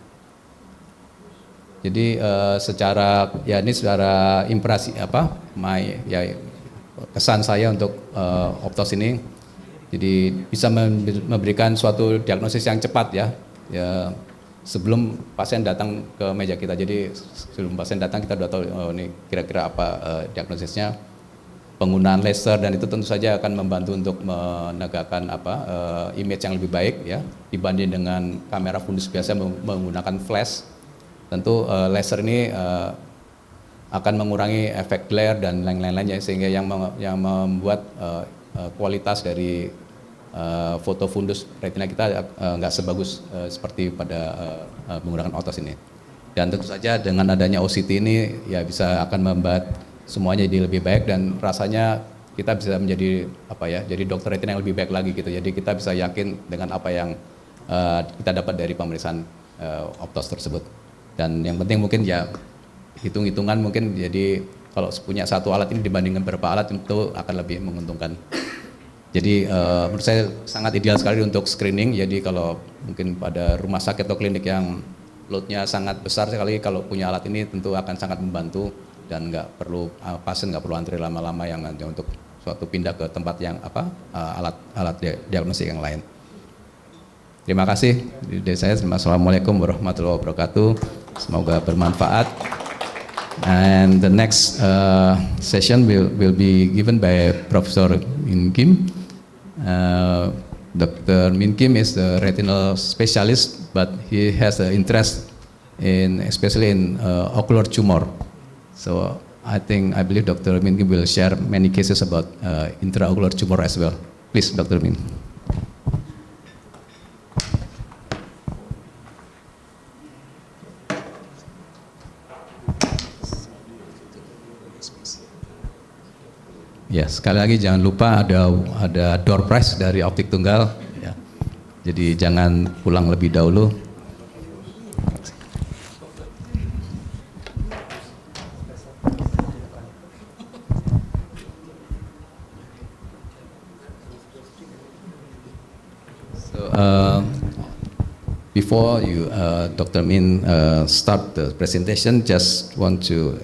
Jadi secara impresi kesan saya untuk Optos ini. Jadi bisa memberikan suatu diagnosis yang cepat ya sebelum pasien datang ke meja kita. Jadi sebelum pasien datang kita sudah tahu ini kira-kira apa diagnosisnya. Penggunaan laser dan itu tentu saja akan membantu untuk menegakkan image yang lebih baik ya dibanding dengan kamera fundus biasa menggunakan flash. Tentu laser ini akan mengurangi efek glare dan lain-lainnya sehingga yang membuat kualitas dari foto fundus retina kita nggak sebagus seperti pada menggunakan Optos ini. Dan tentu saja dengan adanya OCT ini ya bisa akan membuat semuanya jadi lebih baik dan rasanya kita bisa menjadi jadi dokter retina yang lebih baik lagi gitu. Jadi kita bisa yakin dengan apa yang kita dapat dari pemeriksaan Optos tersebut. Dan yang penting mungkin ya hitung-hitungan mungkin, jadi kalau punya satu alat ini dibandingkan beberapa alat itu akan lebih menguntungkan. Jadi menurut saya sangat ideal sekali untuk screening. Jadi kalau mungkin pada rumah sakit atau klinik yang loadnya sangat besar sekali, kalau punya alat ini tentu akan sangat membantu dan pasien nggak perlu antri lama-lama yang nanti untuk suatu pindah ke tempat yang alat diagnostik yang lain. Terima kasih dari saya. Assalamualaikum warahmatullahi wabarakatuh. Semoga bermanfaat. And the next session will be given by Professor Min Kim. Dr. Min Kim is the retinal specialist, but he has an interest in, especially in ocular tumor. So I believe Dr. Min Kim will share many cases about intraocular tumor as well. Please, Dr. Min. Ya, sekali lagi jangan lupa ada door prize dari Optik Tunggal. Ya. Jadi jangan pulang lebih dahulu. So, before you, Dr. Min, start the presentation, just want to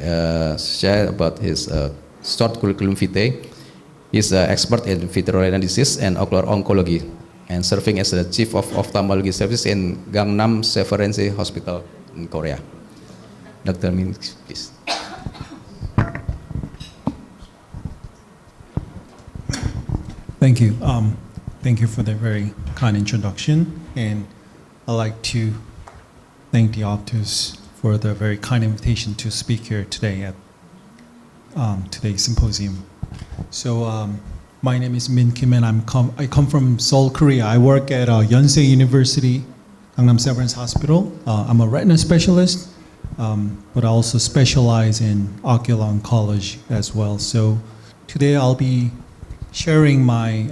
share about his short curriculum vitae. He's an expert in vitreoretinal disease and ocular oncology, and serving as the chief of ophthalmology service in Gangnam Severance Hospital in Korea. Dr. Min, please. Thank you. Thank you for the very kind introduction, and I'd like to thank the Optus for the very kind invitation to speak here today at today's symposium. So my name is Min Kim, and I come from Seoul, Korea. I work at Yonsei University, Gangnam Severance Hospital. I'm a retina specialist, but I also specialize in ocular oncology as well. So today I'll be sharing my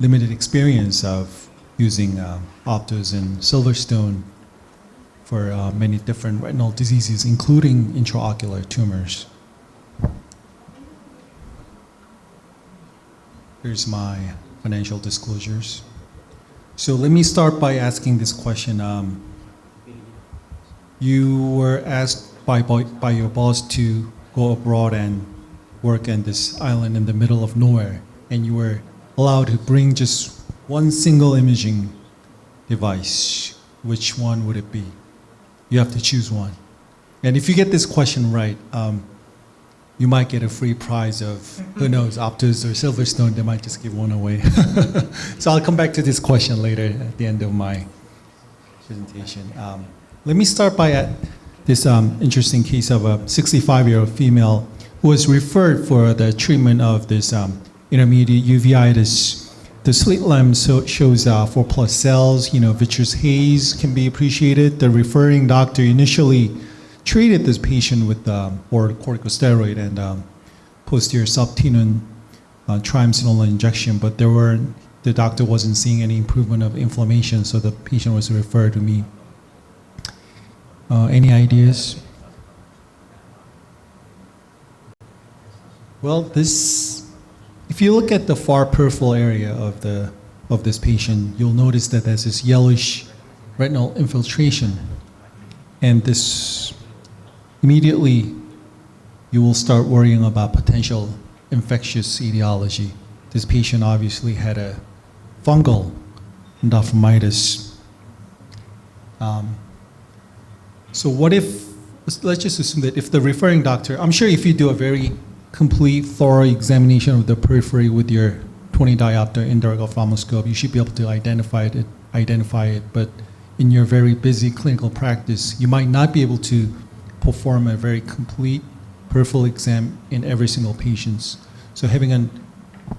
limited experience of using Optus and Silverstone for many different retinal diseases, including intraocular tumors. Here's my financial disclosures. So let me start by asking this question. You were asked by your boss to go abroad and work in this island in the middle of nowhere, and you were allowed to bring just one single imaging device. Which one would it be? You have to choose one. And if you get this question right, you might get a free prize of, who knows, Optus or Silverstone. They might just give one away. So I'll come back to this question later at the end of my presentation. Let me start by this interesting case of a 65-year-old female who was referred for the treatment of this intermediate uveitis. The slit lamp shows 4+ cells, vitreous haze can be appreciated. The referring doctor initially treated this patient with oral corticosteroid and posterior subtenon triamcinolone injection, but the doctor wasn't seeing any improvement of inflammation, so the patient was referred to me. Any ideas? Well, if you look at the far peripheral area of this patient, you'll notice that there's this yellowish retinal infiltration, and this immediately you will start worrying about potential infectious etiology. This patient obviously had a fungal endophthalmitis. So what if, let's just assume that if the referring doctor, I'm sure if you do a very complete, thorough examination of the periphery with your 20 diopter indirect ophthalmoscope, you should be able to identify it, but in your very busy clinical practice, you might not be able to perform a very complete peripheral exam in every single patient. So having a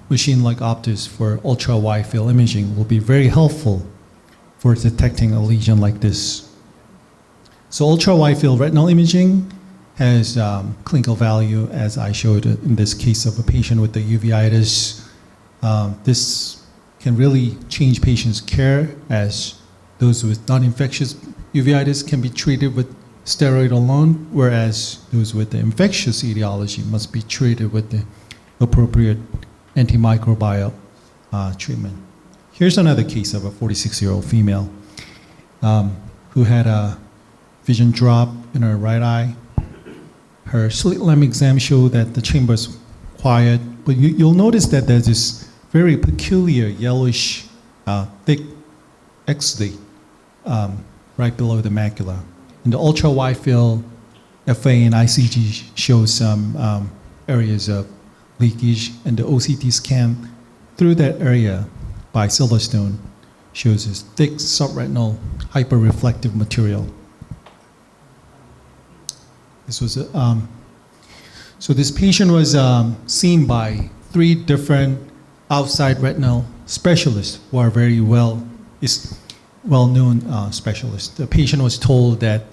machine like Optus for ultra-wide field imaging will be very helpful for detecting a lesion like this. So ultra-wide field retinal imaging has clinical value, as I showed in this case of a patient with the uveitis. This can really change patients' care, as those with non-infectious uveitis can be treated with steroid alone, whereas those with the infectious etiology must be treated with the appropriate antimicrobial treatment. Here's another case of a 46-year-old female who had a vision drop in her right eye. Her slit lamp exam showed that the chamber is quiet, but you'll notice that there's this very peculiar yellowish, thick exudate right below the macula. And the ultra-wide field FA and ICG shows some areas of leakage, and the OCT scan through that area by Silverstone shows this thick subretinal hyperreflective material. This was so this patient was seen by 3 different outside retinal specialists who are very well-known specialists. The patient was told that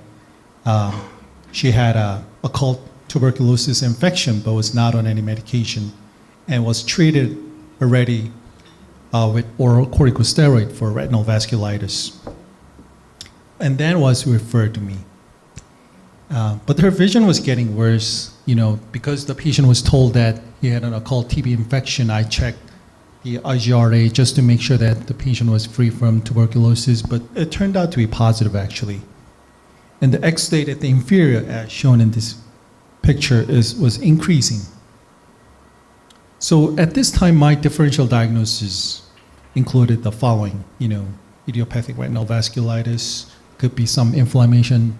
she had a occult tuberculosis infection but was not on any medication and was treated already with oral corticosteroid for retinal vasculitis, and then was referred to me. But her vision was getting worse, because the patient was told that he had an occult TB infection. I checked the IGRA just to make sure that the patient was free from tuberculosis, but it turned out to be positive actually. And the exudate at the inferior, as shown in this picture, was increasing. So at this time, my differential diagnosis included the following, idiopathic retinal vasculitis, could be some inflammation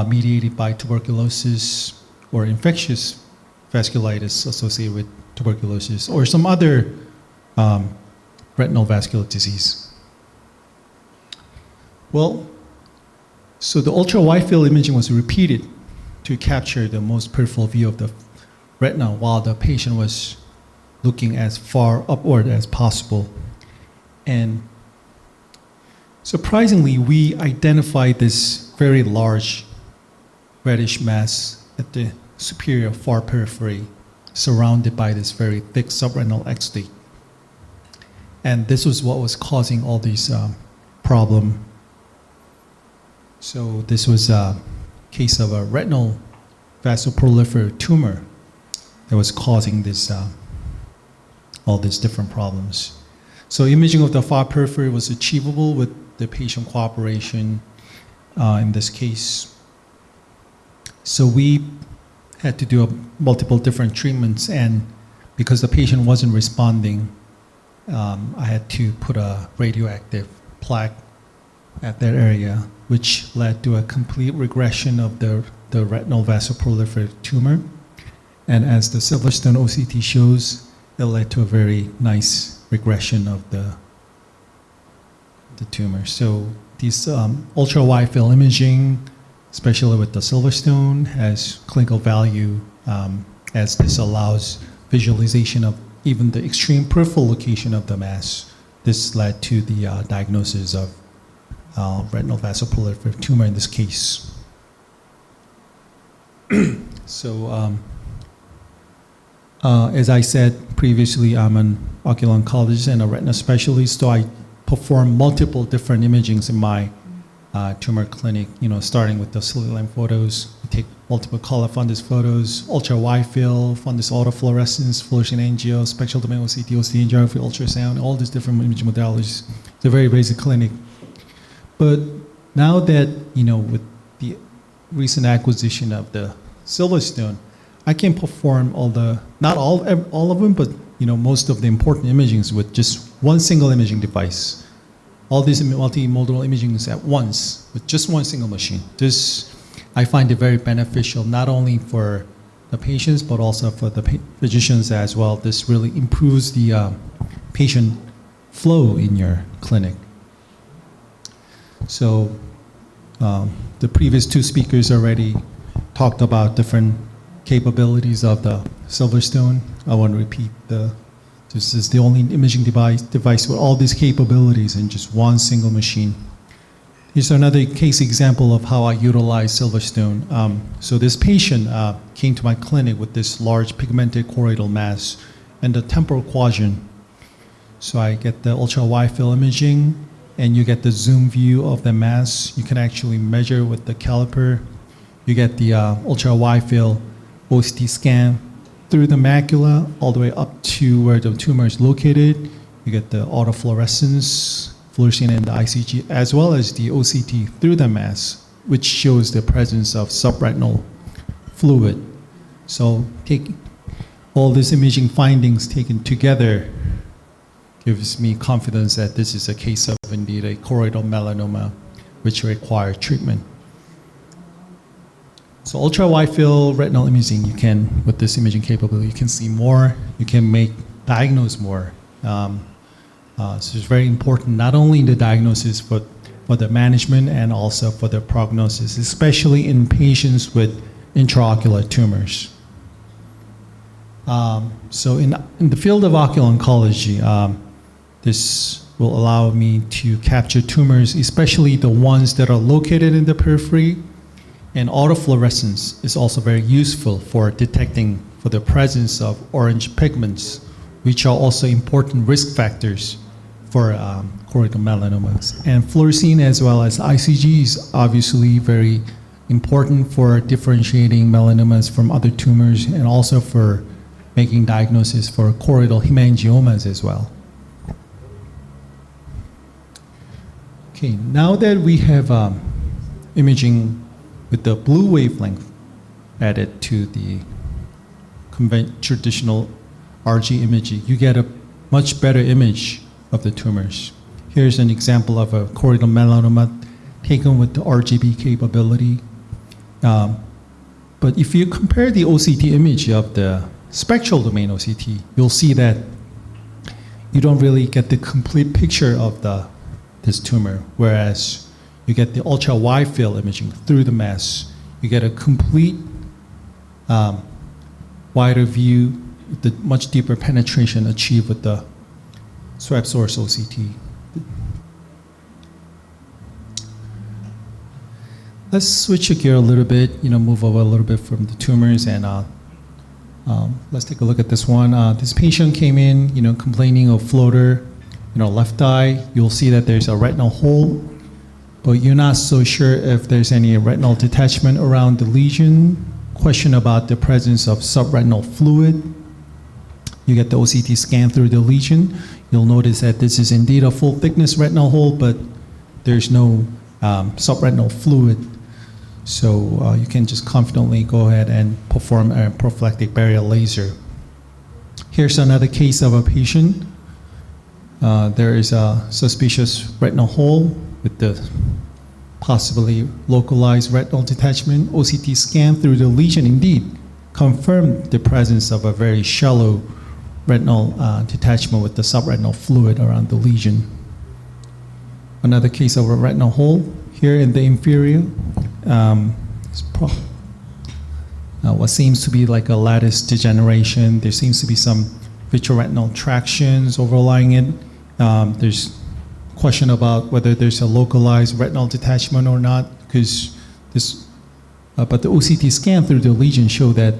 mediated by tuberculosis or infectious vasculitis associated with tuberculosis, or some other retinal vascular disease. Well, so the ultra-wide field imaging was repeated to capture the most peripheral view of the retina while the patient was looking as far upward as possible. And surprisingly, we identified this very large reddish mass at the superior far periphery, surrounded by this very thick subretinal exudate. And this was what was causing all these problem. So this was a case of a retinal vasoproliferative tumor that was causing this all these different problems. So imaging of the far periphery was achievable with the patient cooperation in this case. So we had to do multiple different treatments, and because the patient wasn't responding, I had to put a radioactive plaque at that area, which led to a complete regression of the retinal vasoproliferative tumor. And as the Silverstone OCT shows, it led to a very nice regression of the tumor. So these ultra-wide field imaging, especially with the Silverstone, has clinical value as this allows visualization of even the extreme peripheral location of the mass. This led to the diagnosis of retinal vasoproliferative tumor in this case. So as I said previously, I'm an ocular oncologist and a retina specialist, so I perform multiple different imagings in my tumor clinic, starting with the cellular photos. We take multiple color fundus photos, ultra-wide field, fundus autofluorescence, fluorescein angio, spectral domain OCT, OCT angiography, ultrasound, all these different imaging modalities. It's a very basic clinic. But now that, with the recent acquisition of the Silverstone, I can perform not all of them, but most of the important imagings with just one single imaging device. All these multimodal imagings at once with just one single machine. This, I find it very beneficial, not only for the patients, but also for the physicians as well. This really improves the patient flow in your clinic. So the previous 2 speakers already talked about different capabilities of the Silverstone. I want to repeat this is the only imaging device with all these capabilities in just one single machine. Here's another case example of how I utilize Silverstone. So this patient came to my clinic with this large pigmented choroidal mass in the temporal quadrant. So I get the ultra-wide field imaging, and you get the zoom view of the mass. You can actually measure with the caliper. You get the ultra-wide field OCT scan through the macula all the way up to where the tumor is located. You get the autofluorescence, fluorescein, and the ICG, as well as the OCT through the mass, which shows the presence of subretinal fluid. So take all these imaging findings taken together gives me confidence that this is a case of indeed a choroidal melanoma which require treatment. So ultra-wide field retinal imaging, you can, with this imaging capability, you can see more, you can diagnose more. So it's very important, not only in the diagnosis, but for the management and also for the prognosis, especially in patients with intraocular tumors. So in the field of ocular oncology, this will allow me to capture tumors, especially the ones that are located in the periphery. And autofluorescence is also very useful for detecting for the presence of orange pigments, which are also important risk factors for choroidal melanomas. And fluorescein as well as ICG is obviously very important for differentiating melanomas from other tumors and also for making diagnosis for choroidal hemangiomas as well. Okay, now that we have imaging with the blue wavelength added to the traditional RG imaging, you get a much better image of the tumors. Here's an example of a choroidal melanoma taken with the RGB capability. But if you compare the OCT image of the spectral domain OCT, you'll see that you don't really get the complete picture of this tumor, whereas you get the ultra-wide field imaging through the mass. You get a complete wider view, the much deeper penetration achieved with the SWAP source OCT. Let's switch gear a little bit, move over a little bit from the tumors, and let's take a look at this one. This patient came in, complaining of floater, left eye. You'll see that there's a retinal hole, but you're not so sure if there's any retinal detachment around the lesion. Question about the presence of subretinal fluid. You get the OCT scan through the lesion. You'll notice that this is indeed a full thickness retinal hole, but there's no subretinal fluid. So you can just confidently go ahead and perform a prophylactic barrier laser. Here's another case of a patient. There is a suspicious retinal hole with the possibly localized retinal detachment. OCT scan through the lesion indeed confirmed the presence of a very shallow retinal detachment with the subretinal fluid around the lesion. Another case of a retinal hole here in the inferior. What seems to be like a lattice degeneration. There seems to be some vitreoretinal tractions overlying it. There's question about whether there's a localized retinal detachment or not, because but the OCT scan through the lesion show that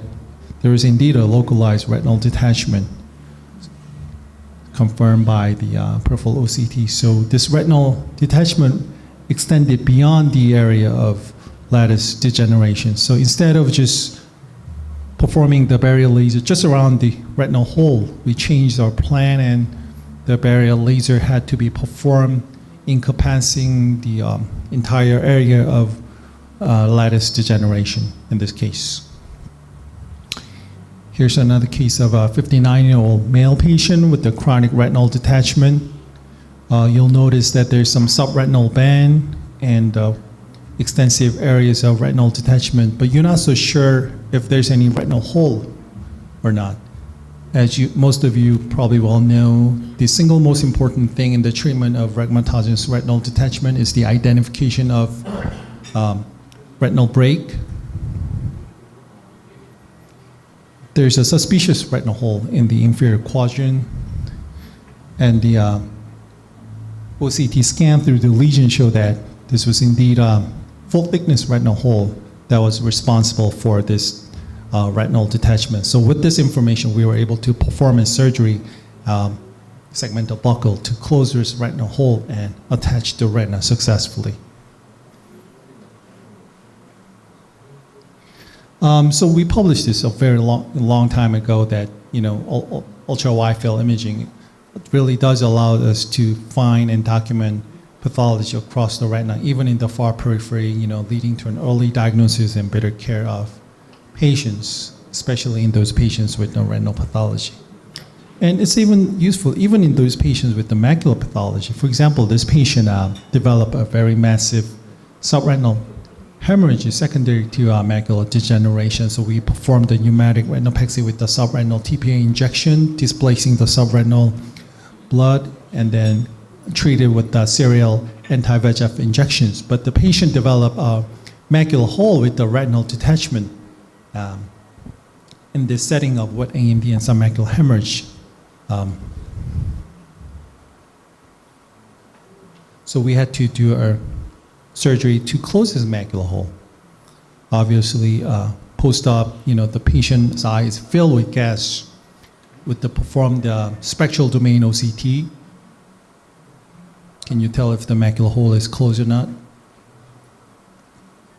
there is indeed a localized retinal detachment confirmed by the peripheral OCT. So this retinal detachment extended beyond the area of lattice degeneration. So instead of just performing the barrier laser just around the retinal hole, we changed our plan, and the barrier laser had to be performed encompassing the entire area of lattice degeneration in this case. Here's another case of a 59-year-old male patient with a chronic retinal detachment. You'll notice that there's some subretinal band and extensive areas of retinal detachment, but you're not so sure if there's any retinal hole or not. As most of you probably well know, the single most important thing in the treatment of rhegmatogenous retinal detachment is the identification of retinal break. There's a suspicious retinal hole in the inferior quadrant, and the OCT scan through the lesion showed that this was indeed a full thickness retinal hole that was responsible for this retinal detachment. So with this information, we were able to perform a surgery, segmental buckle, to close this retinal hole and attach the retina successfully. So we published this a very long time ago that ultra-wide field imaging really does allow us to find and document pathology across the retina, even in the far periphery, leading to an early diagnosis and better care of patients, especially in those patients with no retinal pathology. And it's even useful even in those patients with the macular pathology. For example, this patient developed a very massive subretinal hemorrhage secondary to macular degeneration. So we performed the pneumatic retinopexy with the subretinal TPA injection, displacing the subretinal blood, and then treated with the serial anti-VEGF injections. But the patient developed a macular hole with the retinal detachment in the setting of wet AMD and submacular hemorrhage. So we had to do a surgery to close his macular hole. Obviously, post-op, the patient's eye is filled with gas. With the performed spectral domain OCT, can you tell if the macular hole is closed or not?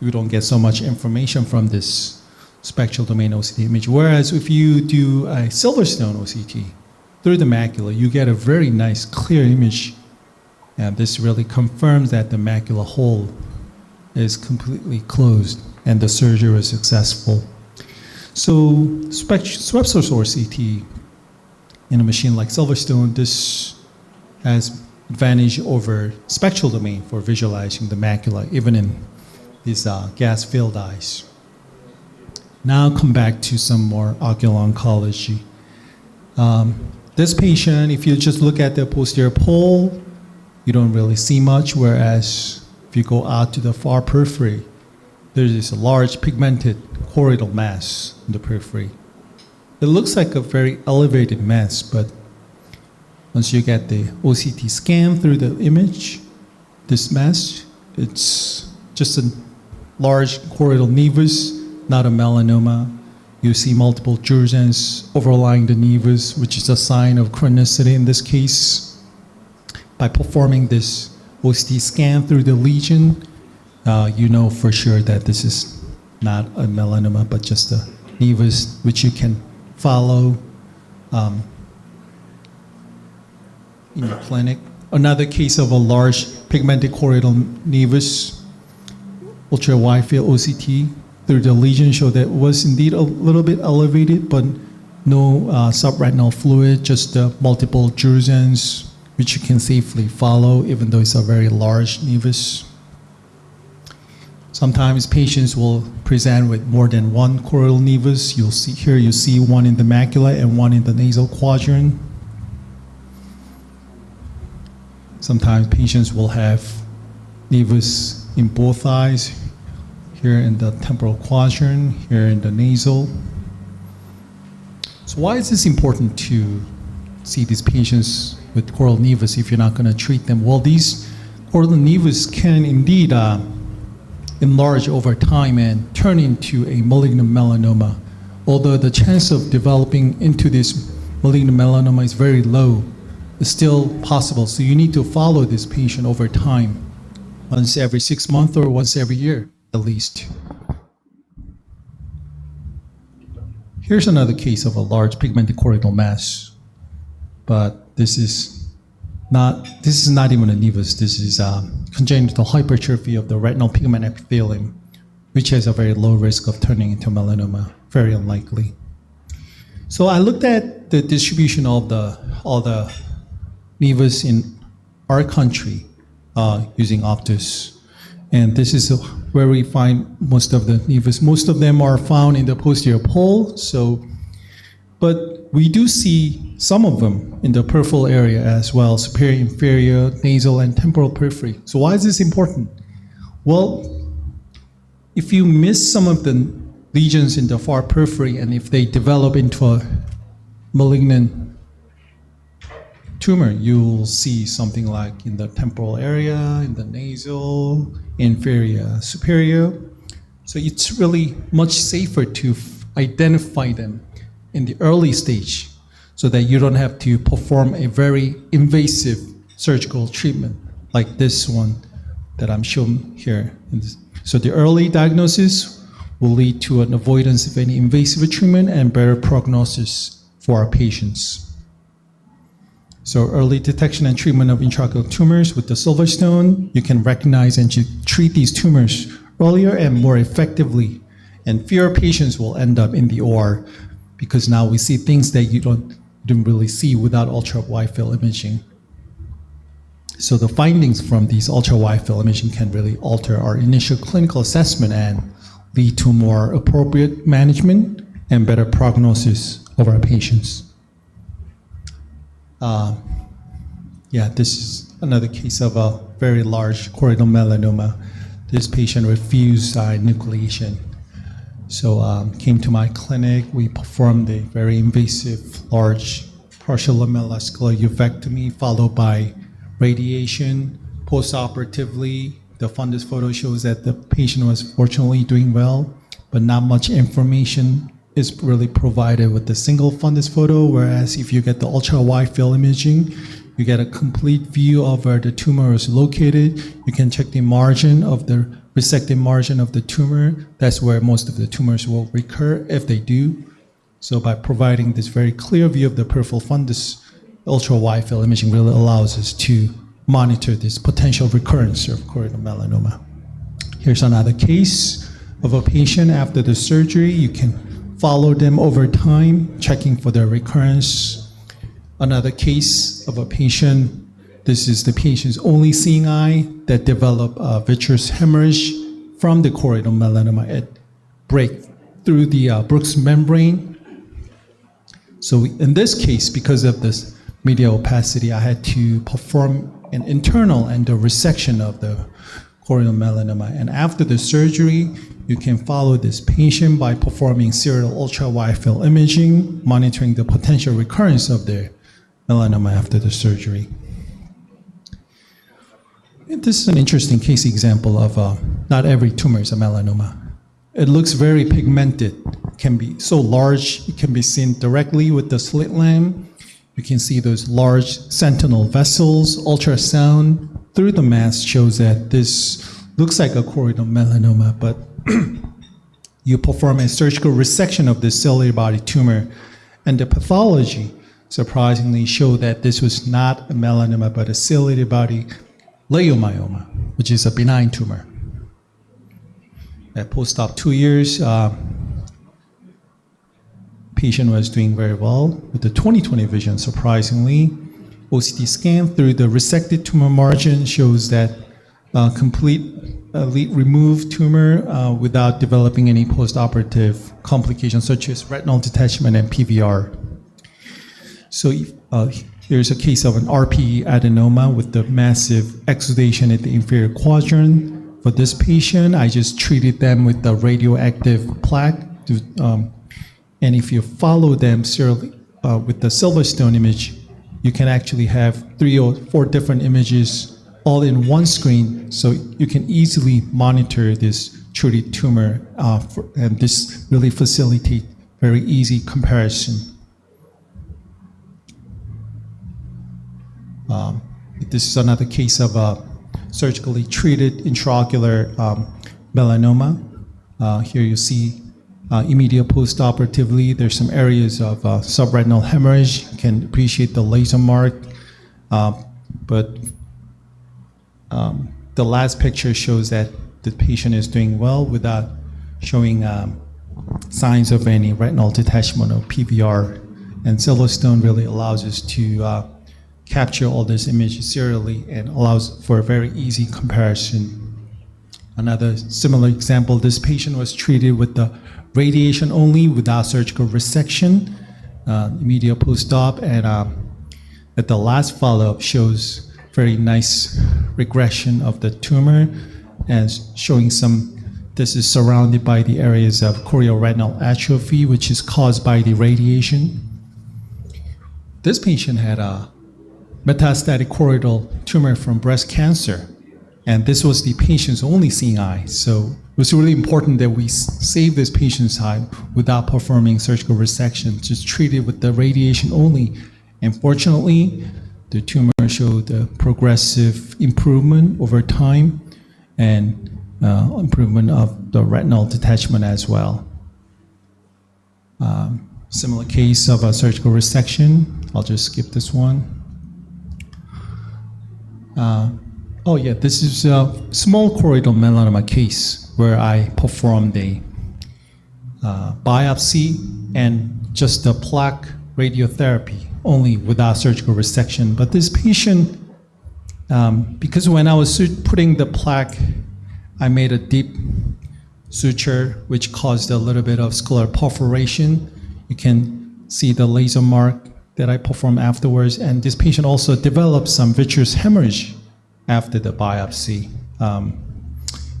You don't get so much information from this spectral domain OCT image. Whereas if you do a Silverstone OCT through the macula, you get a very nice clear image. And this really confirms that the macular hole is completely closed and the surgery was successful. So swept source OCT in a machine like Silverstone, this has advantage over spectral domain for visualizing the macula, even in these gas-filled eyes. Now come back to some more ocular oncology. This patient, if you just look at the posterior pole, you don't really see much, whereas if you go out to the far periphery, there's this large pigmented choroidal mass in the periphery. It looks like a very elevated mass, but once you get the OCT scan through the image, this mass, it's just a large choroidal nevus, not a melanoma. You see multiple drusen's overlying the nevus, which is a sign of chronicity in this case. By performing this OCT scan through the lesion, you know for sure that this is not a melanoma, but just a nevus, which you can follow in your clinic. Another case of a large pigmented choroidal nevus, ultra wide field OCT through the lesion showed that it was indeed a little bit elevated, but no subretinal fluid, just multiple drusen's, which you can safely follow, even though it's a very large nevus. Sometimes patients will present with more than one choroidal nevus. You'll see here, you see one in the macula and one in the nasal quadrant. Sometimes patients will have nevus in both eyes, here in the temporal quadrant, here in the nasal. So why is this important to see these patients with choroidal nevus if you're not going to treat them? Well, these choroidal nevus can indeed enlarge over time and turn into a malignant melanoma. Although the chance of developing into this malignant melanoma is very low, it's still possible. So you need to follow this patient over time, once every 6 months or once every year at least. Here's another case of a large pigmented choroidal mass, but this is not even a nevus. This is congenital hypertrophy of the retinal pigment epithelium, which has a very low risk of turning into melanoma, very unlikely. So I looked at the distribution of all the nevus in our country using Optus. And this is where we find most of the nevus. Most of them are found in the posterior pole, but we do see some of them in the peripheral area as well, superior, inferior, nasal, and temporal periphery. So why is this important? Well, if you miss some of the lesions in the far periphery, and if they develop into a malignant tumor, you'll see something like in the temporal area, in the nasal, inferior, superior. So it's really much safer to identify them in the early stage so that you don't have to perform a very invasive surgical treatment like this one that I'm showing here. So the early diagnosis will lead to an avoidance of any invasive treatment and better prognosis for our patients. So early detection and treatment of intraocular tumors with the Silverstone, you can recognize and treat these tumors earlier and more effectively, and fewer patients will end up in the OR because now we see things that you don't didn't really see without ultra-wide field imaging. So the findings from these ultra-wide field imaging can really alter our initial clinical assessment and lead to more appropriate management and better prognosis of our patients. This is another case of a very large choroidal melanoma. This patient refused enucleation. So came to my clinic, we performed a very invasive, large partial lamellar uvectomy followed by radiation. Post-operatively, the fundus photo shows that the patient was fortunately doing well, but not much information is really provided with the single fundus photo, whereas if you get the ultra-wide field imaging, you get a complete view of where the tumor is located. You can check the margin of the resected margin of the tumor. That's where most of the tumors will recur if they do. So by providing this very clear view of the peripheral fundus, ultra-wide field imaging really allows us to monitor this potential recurrence of choroidal melanoma. Here's another case of a patient after the surgery. You can follow them over time, checking for the recurrence. Another case of a patient, this is the patient's only seeing eye that developed a vitreous hemorrhage from the choroidal melanoma. It break through the Brooks membrane. So in this case, because of this media opacity, I had to perform an internal endoresection of the choroidal melanoma. And after the surgery, you can follow this patient by performing serial ultra-wide field imaging, monitoring the potential recurrence of the melanoma after the surgery. And this is an interesting case example of not every tumor is a melanoma. It looks very pigmented. It can be so large, it can be seen directly with the slit lamp. You can see those large sentinel vessels. Ultrasound through the mass shows that this looks like a choroidal melanoma, but you perform a surgical resection of this ciliary body tumor, and the pathology surprisingly showed that this was not a melanoma, but a ciliary body leiomyoma, which is a benign tumor. At post-op 2 years, patient was doing very well with the 20/20 vision, surprisingly. OCT scan through the resected tumor margin shows that completely removed tumor without developing any post-operative complications such as retinal detachment and PVR. So here's a case of an RPE adenoma with the massive exudation at the inferior quadrant. For this patient, I just treated them with the radioactive plaque. And if you follow them serially with the Silverstone image, you can actually have 3 or 4 different images all in one screen, so you can easily monitor this treated tumor, and this really facilitates very easy comparison. This is another case of a surgically treated intraocular melanoma. Here you see immediate post-operatively, there's some areas of subretinal hemorrhage. You can appreciate the laser mark, but the last picture shows that the patient is doing well without showing signs of any retinal detachment or PVR. And Silverstone really allows us to capture all this images serially and allows for a very easy comparison. Another similar example, this patient was treated with the radiation only without surgical resection, immediate post-op, and at the last follow-up shows very nice regression of the tumor and showing this is surrounded by the areas of chorioretinal atrophy, which is caused by the radiation. This patient had a metastatic choroidal tumor from breast cancer, and this was the patient's only seeing eye. So it was really important that we save this patient's eye without performing surgical resection, just treat it with the radiation only. And fortunately, the tumor showed a progressive improvement over time and improvement of the retinal detachment as well. Similar case of a surgical resection. I'll just skip this one. This is a small choroidal melanoma case where I performed a biopsy and just a plaque radiotherapy only without surgical resection. But this patient, because when I was putting the plaque, I made a deep suture, which caused a little bit of scleral perforation. You can see the laser mark that I performed afterwards. And this patient also developed some vitreous hemorrhage after the biopsy.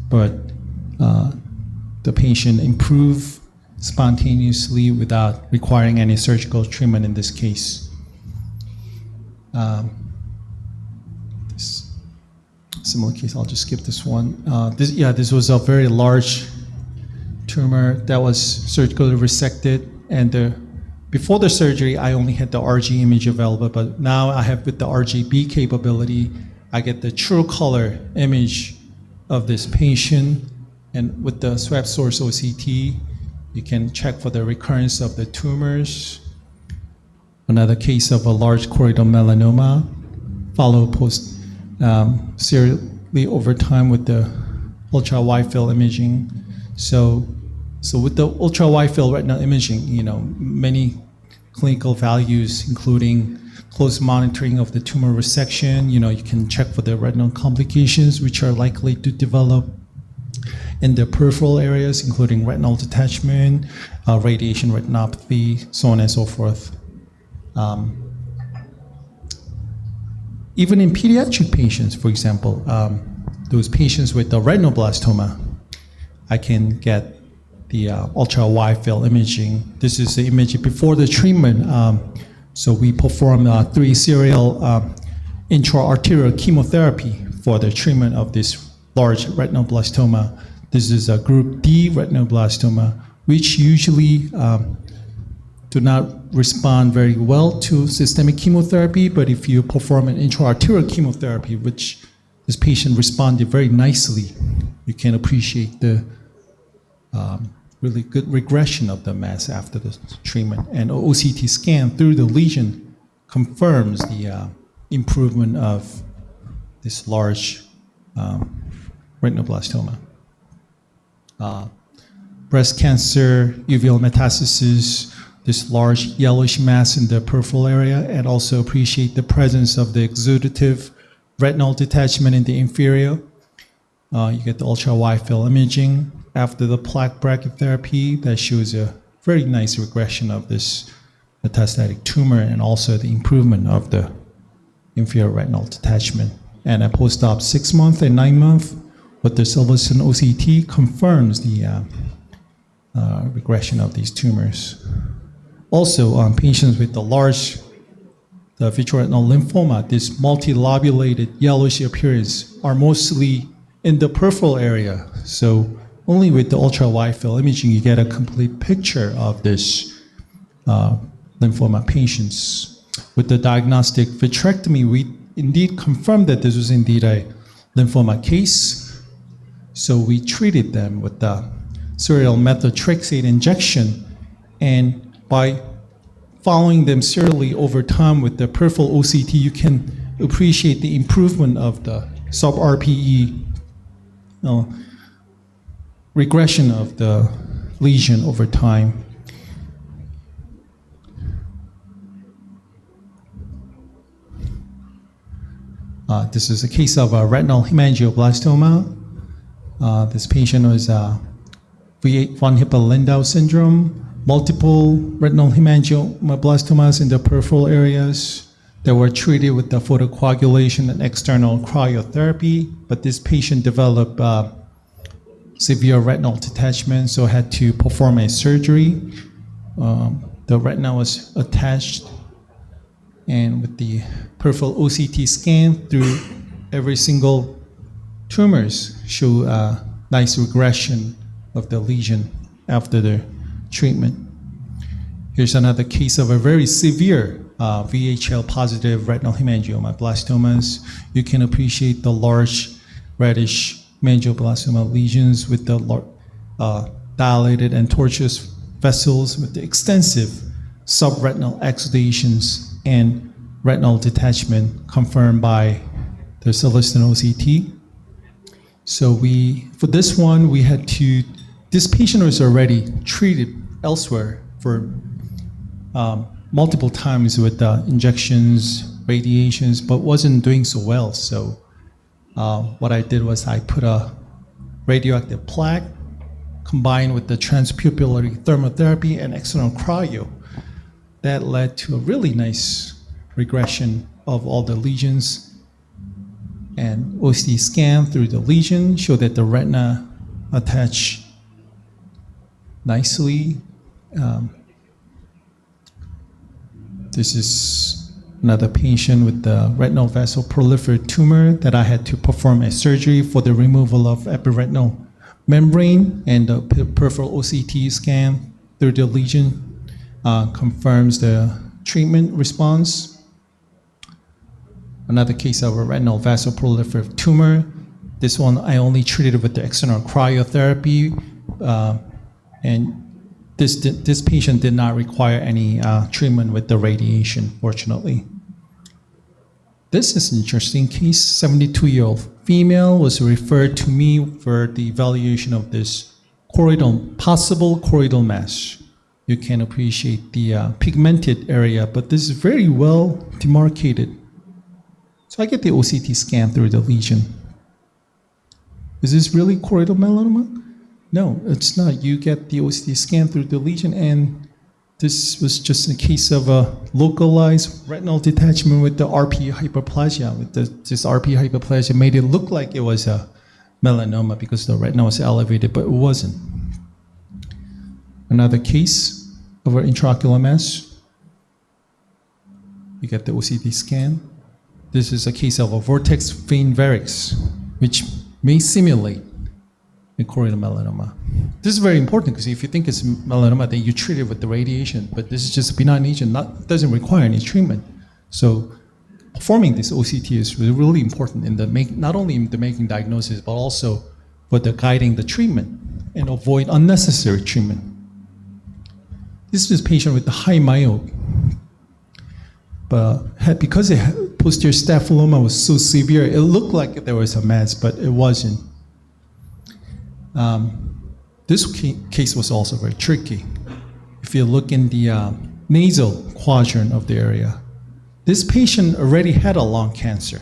But the patient improved spontaneously without requiring any surgical treatment in this case. This similar case, I'll just skip this one. This was a very large tumor that was surgically resected, and before the surgery, I only had the RG image available, but now I have with the RGB capability, I get the true color image of this patient, and with the swab source OCT, you can check for the recurrence of the tumors. Another case of a large choroidal melanoma, followed serially over time with the ultra-wide field imaging. So with the ultra-wide field retinal imaging, many clinical values, including close monitoring of the tumor resection, you can check for the retinal complications which are likely to develop in the peripheral areas, including retinal detachment, radiation retinopathy, so on and so forth. Even in pediatric patients, for example, those patients with the retinoblastoma, I can get the ultra-wide field imaging. This is the image before the treatment. So we perform 3 serial intra-arterial chemotherapy for the treatment of this large retinoblastoma. This is a group D retinoblastoma, which usually do not respond very well to systemic chemotherapy, but if you perform an intra-arterial chemotherapy, which this patient responded very nicely, you can appreciate the really good regression of the mass after the treatment. And OCT scan through the lesion confirms the improvement of this large retinoblastoma. Breast cancer, uveal metastasis, this large yellowish mass in the peripheral area, and also appreciate the presence of the exudative retinal detachment in the inferior. You get the ultra-wide field imaging after the plaque brachytherapy that shows a very nice regression of this metastatic tumor and also the improvement of the inferior retinal detachment. And at post-op 6 month and 9 month, with the Sylvester OCT confirms the regression of these tumors. Also, patients with the large vitreoretinal lymphoma, this multilobulated yellowish appearance are mostly in the peripheral area. So only with the ultra-wide field imaging, you get a complete picture of this lymphoma patients. With the diagnostic vitrectomy, we indeed confirmed that this was indeed a lymphoma case. So we treated them with the serial methotrexate injection, and by following them serially over time with the peripheral OCT, you can appreciate the improvement of the sub-RPE regression of the lesion over time. This is a case of a retinal hemangioblastoma. This patient was V8 von Hippel-Lindau syndrome, multiple retinal hemangioblastomas in the peripheral areas that were treated with the photocoagulation and external cryotherapy, but this patient developed severe retinal detachment, so had to perform a surgery. The retina was attached, and with the peripheral OCT scan through every single tumors show a nice regression of the lesion after the treatment. Here's another case of a very severe VHL positive retinal hemangioblastomas. You can appreciate the large reddish hemangioblastoma lesions with the dilated and tortuous vessels with the extensive subretinal exudations and retinal detachment confirmed by the Celestine OCT. So for this one, this patient was already treated elsewhere for multiple times with injections, radiations, but wasn't doing so well. So what I did was I put a radioactive plaque combined with the transpupillary thermotherapy and external cryo. That led to a really nice regression of all the lesions. And OCT scan through the lesion showed that the retina attached nicely. This is another patient with the retinal vessel proliferative tumor that I had to perform a surgery for the removal of epiretinal membrane, and the peripheral OCT scan through the lesion confirms the treatment response. Another case of a retinal vessel proliferative tumor. This one I only treated with the external cryotherapy, and this patient did not require any treatment with the radiation, fortunately. This is an interesting case. 72-year-old female was referred to me for the evaluation of this possible choroidal mass. You can appreciate the pigmented area, but this is very well demarcated. So I get the OCT scan through the lesion. Is this really choroidal melanoma? No, it's not. You get the OCT scan through the lesion, and this was just a case of a localized retinal detachment with the RP hyperplasia. This RP hyperplasia made it look like it was a melanoma because the retina was elevated, but it wasn't. Another case of an intraocular mass. You get the OCT scan. This is a case of a vortex vein varix, which may simulate a choroidal melanoma. This is very important because if you think it's melanoma, then you treat it with the radiation, but this is just a benign lesion, doesn't require any treatment. So performing this OCT is really important in not only in the making diagnosis, but also for the guiding the treatment and avoid unnecessary treatment. This is a patient with a high myope, but because posterior staphyloma was so severe, it looked like there was a mass, but it wasn't. This case was also very tricky. If you look in the nasal quadrant of the area, this patient already had a lung cancer.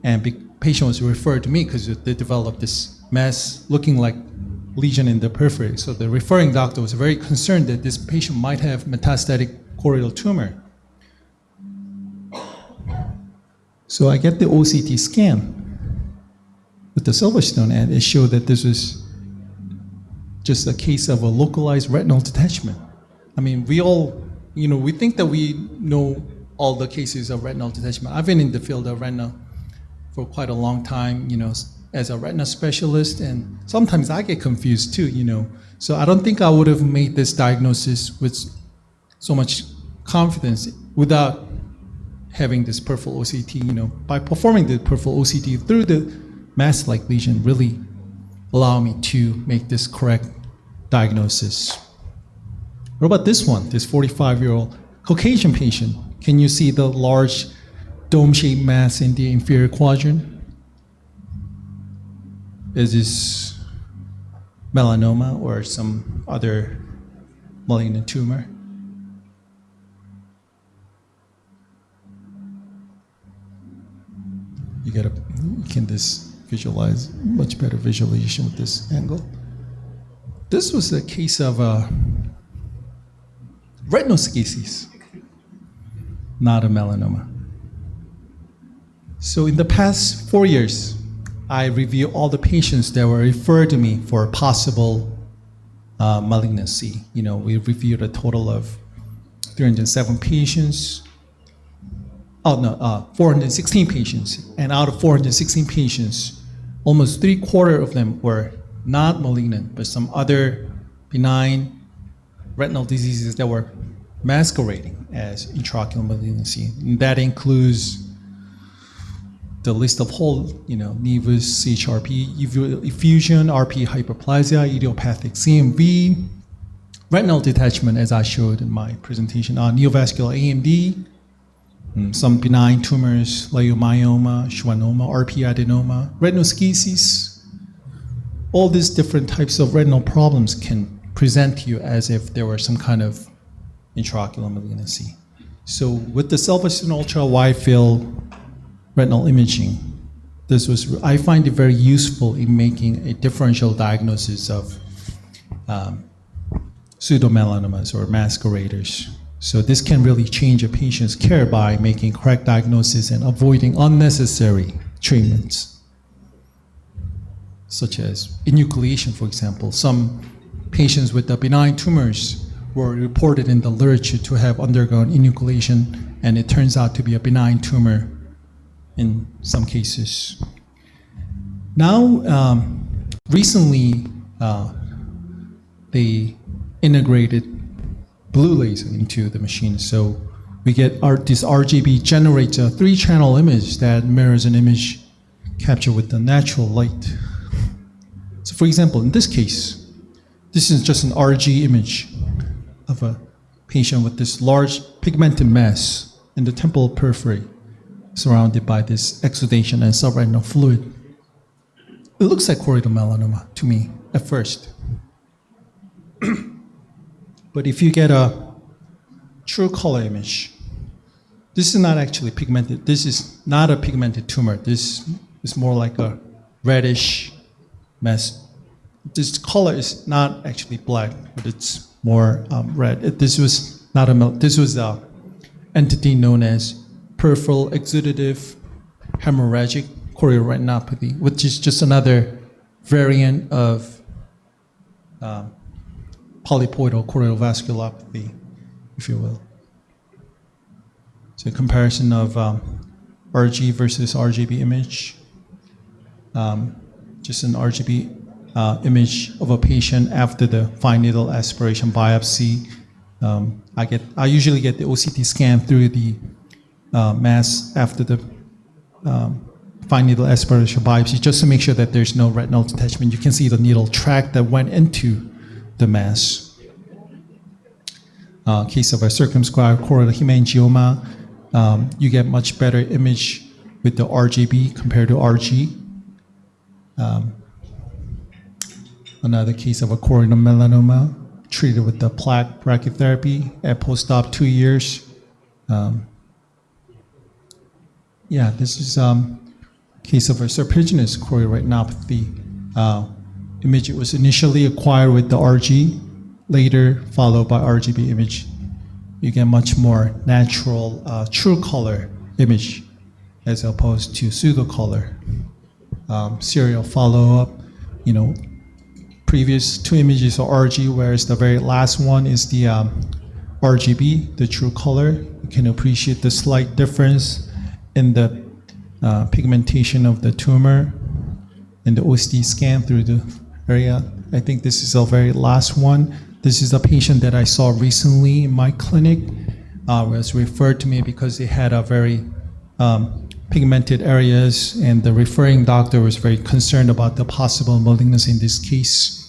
And the patient was referred to me because they developed this mass looking like lesion in the periphery. So the referring doctor was very concerned that this patient might have metastatic choroidal tumor. So I get the OCT scan with the Silverstone, and it showed that this was just a case of a localized retinal detachment. I mean, we think that we know all the cases of retinal detachment. I've been in the field of retina for quite a long time, as a retina specialist, and sometimes I get confused too, So I don't think I would have made this diagnosis with so much confidence without having this peripheral OCT, By performing the peripheral OCT through the mass-like lesion really allow me to make this correct diagnosis. What about this one, this 45-year-old Caucasian patient? Can you see the large dome-shaped mass in the inferior quadrant? Is this melanoma or some other malignant tumor? You can this visualize, much better visualization with this angle. This was a case of retinoschisis, not a melanoma. So in the past 4 years, I review all the patients that were referred to me for possible malignancy. We reviewed a total of 307 patients. 416 patients. And out of 416 patients, almost 3/4 of them were not malignant, but some other benign retinal diseases that were masquerading as intraocular malignancy. And that includes the list of whole, nevus, CHRP, effusion, RP hyperplasia, idiopathic CMV, retinal detachment, as I showed in my presentation, neovascular AMD, some benign tumors, leiomyoma, schwannoma, RP adenoma, retinoschisis. All these different types of retinal problems can present to you as if there were some kind of intraocular malignancy. So with the Silverstone ultra wide field retinal imaging, I find it very useful in making a differential diagnosis of pseudomelanomas or masqueraders. So this can really change a patient's care by making correct diagnosis and avoiding unnecessary treatments, such as enucleation, for example. Some patients with the benign tumors were reported in the literature to have undergone enucleation, and it turns out to be a benign tumor in some cases. Now, recently, they integrated blue laser into the machine. So we get this RGB generates a 3-channel image that mirrors an image captured with the natural light. So for example, in this case, this is just an RG image of a patient with this large pigmented mass in the temporal periphery, surrounded by this exudation and subretinal fluid. It looks like choroidal melanoma to me at first. But if you get a true color image, this is not actually pigmented. This is not a pigmented tumor. This is more like a reddish mass. This color is not actually black, but it's more red. This was an entity known as peripheral exudative hemorrhagic chorioretinopathy, which is just another variant of polypoidal choroidal vasculopathy, if you will. So a comparison of RG versus RGB image. Just an RGB image of a patient after the fine needle aspiration biopsy. I usually get the OCT scan through the mass after the fine needle aspiration biopsy, just to make sure that there's no retinal detachment. You can see the needle track that went into the mass. Case of a circumscribed choroidal hemangioma, you get much better image with the RGB compared to RG. Another case of a choroidal melanoma treated with the plaque brachytherapy at post-op 2 years. This is case of a serpiginous chorioretinopathy. Image was initially acquired with the RG, later followed by RGB image. You get much more natural, true color image as opposed to pseudo color. Serial follow-up, previous 2 images are RG, whereas the very last one is the RGB, the true color. You can appreciate the slight difference in the pigmentation of the tumor and the OCT scan through the area. I think this is the very last one. This is a patient that I saw recently in my clinic. Was referred to me because they had a very pigmented areas, and the referring doctor was very concerned about the possible malignancy in this case.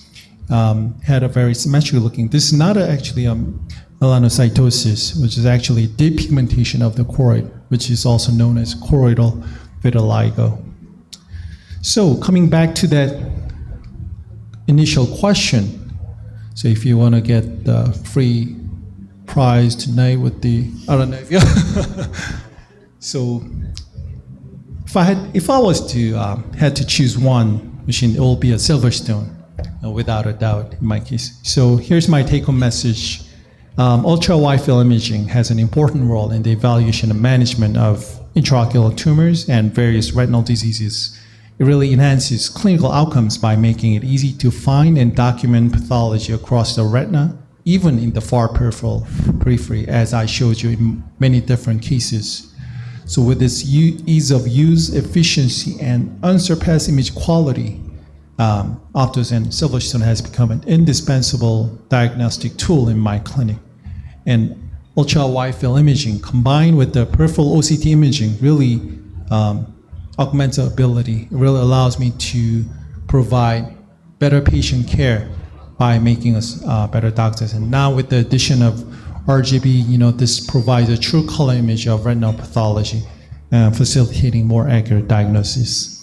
Had a very symmetrical looking. This is not actually a melanocytosis, which is actually depigmentation of the choroid, which is also known as choroidal vitiligo. So coming back to that initial question, so if you want to get the free prize tonight with the, I don't know if you so if I was to had to choose one machine, it will be a Silverstone, without a doubt in my case. So here's my take-home message. Ultra-wide field imaging has an important role in the evaluation and management of intraocular tumors and various retinal diseases. It really enhances clinical outcomes by making it easy to find and document pathology across the retina, even in the far periphery, as I showed you in many different cases. So with this ease of use, efficiency, and unsurpassed image quality, Optos and Silverstone has become an indispensable diagnostic tool in my clinic. And ultra-wide field imaging combined with the peripheral OCT imaging really augments our ability. It really allows me to provide better patient care by making us better doctors. And now with the addition of RGB, this provides a true color image of retinal pathology, facilitating more accurate diagnosis.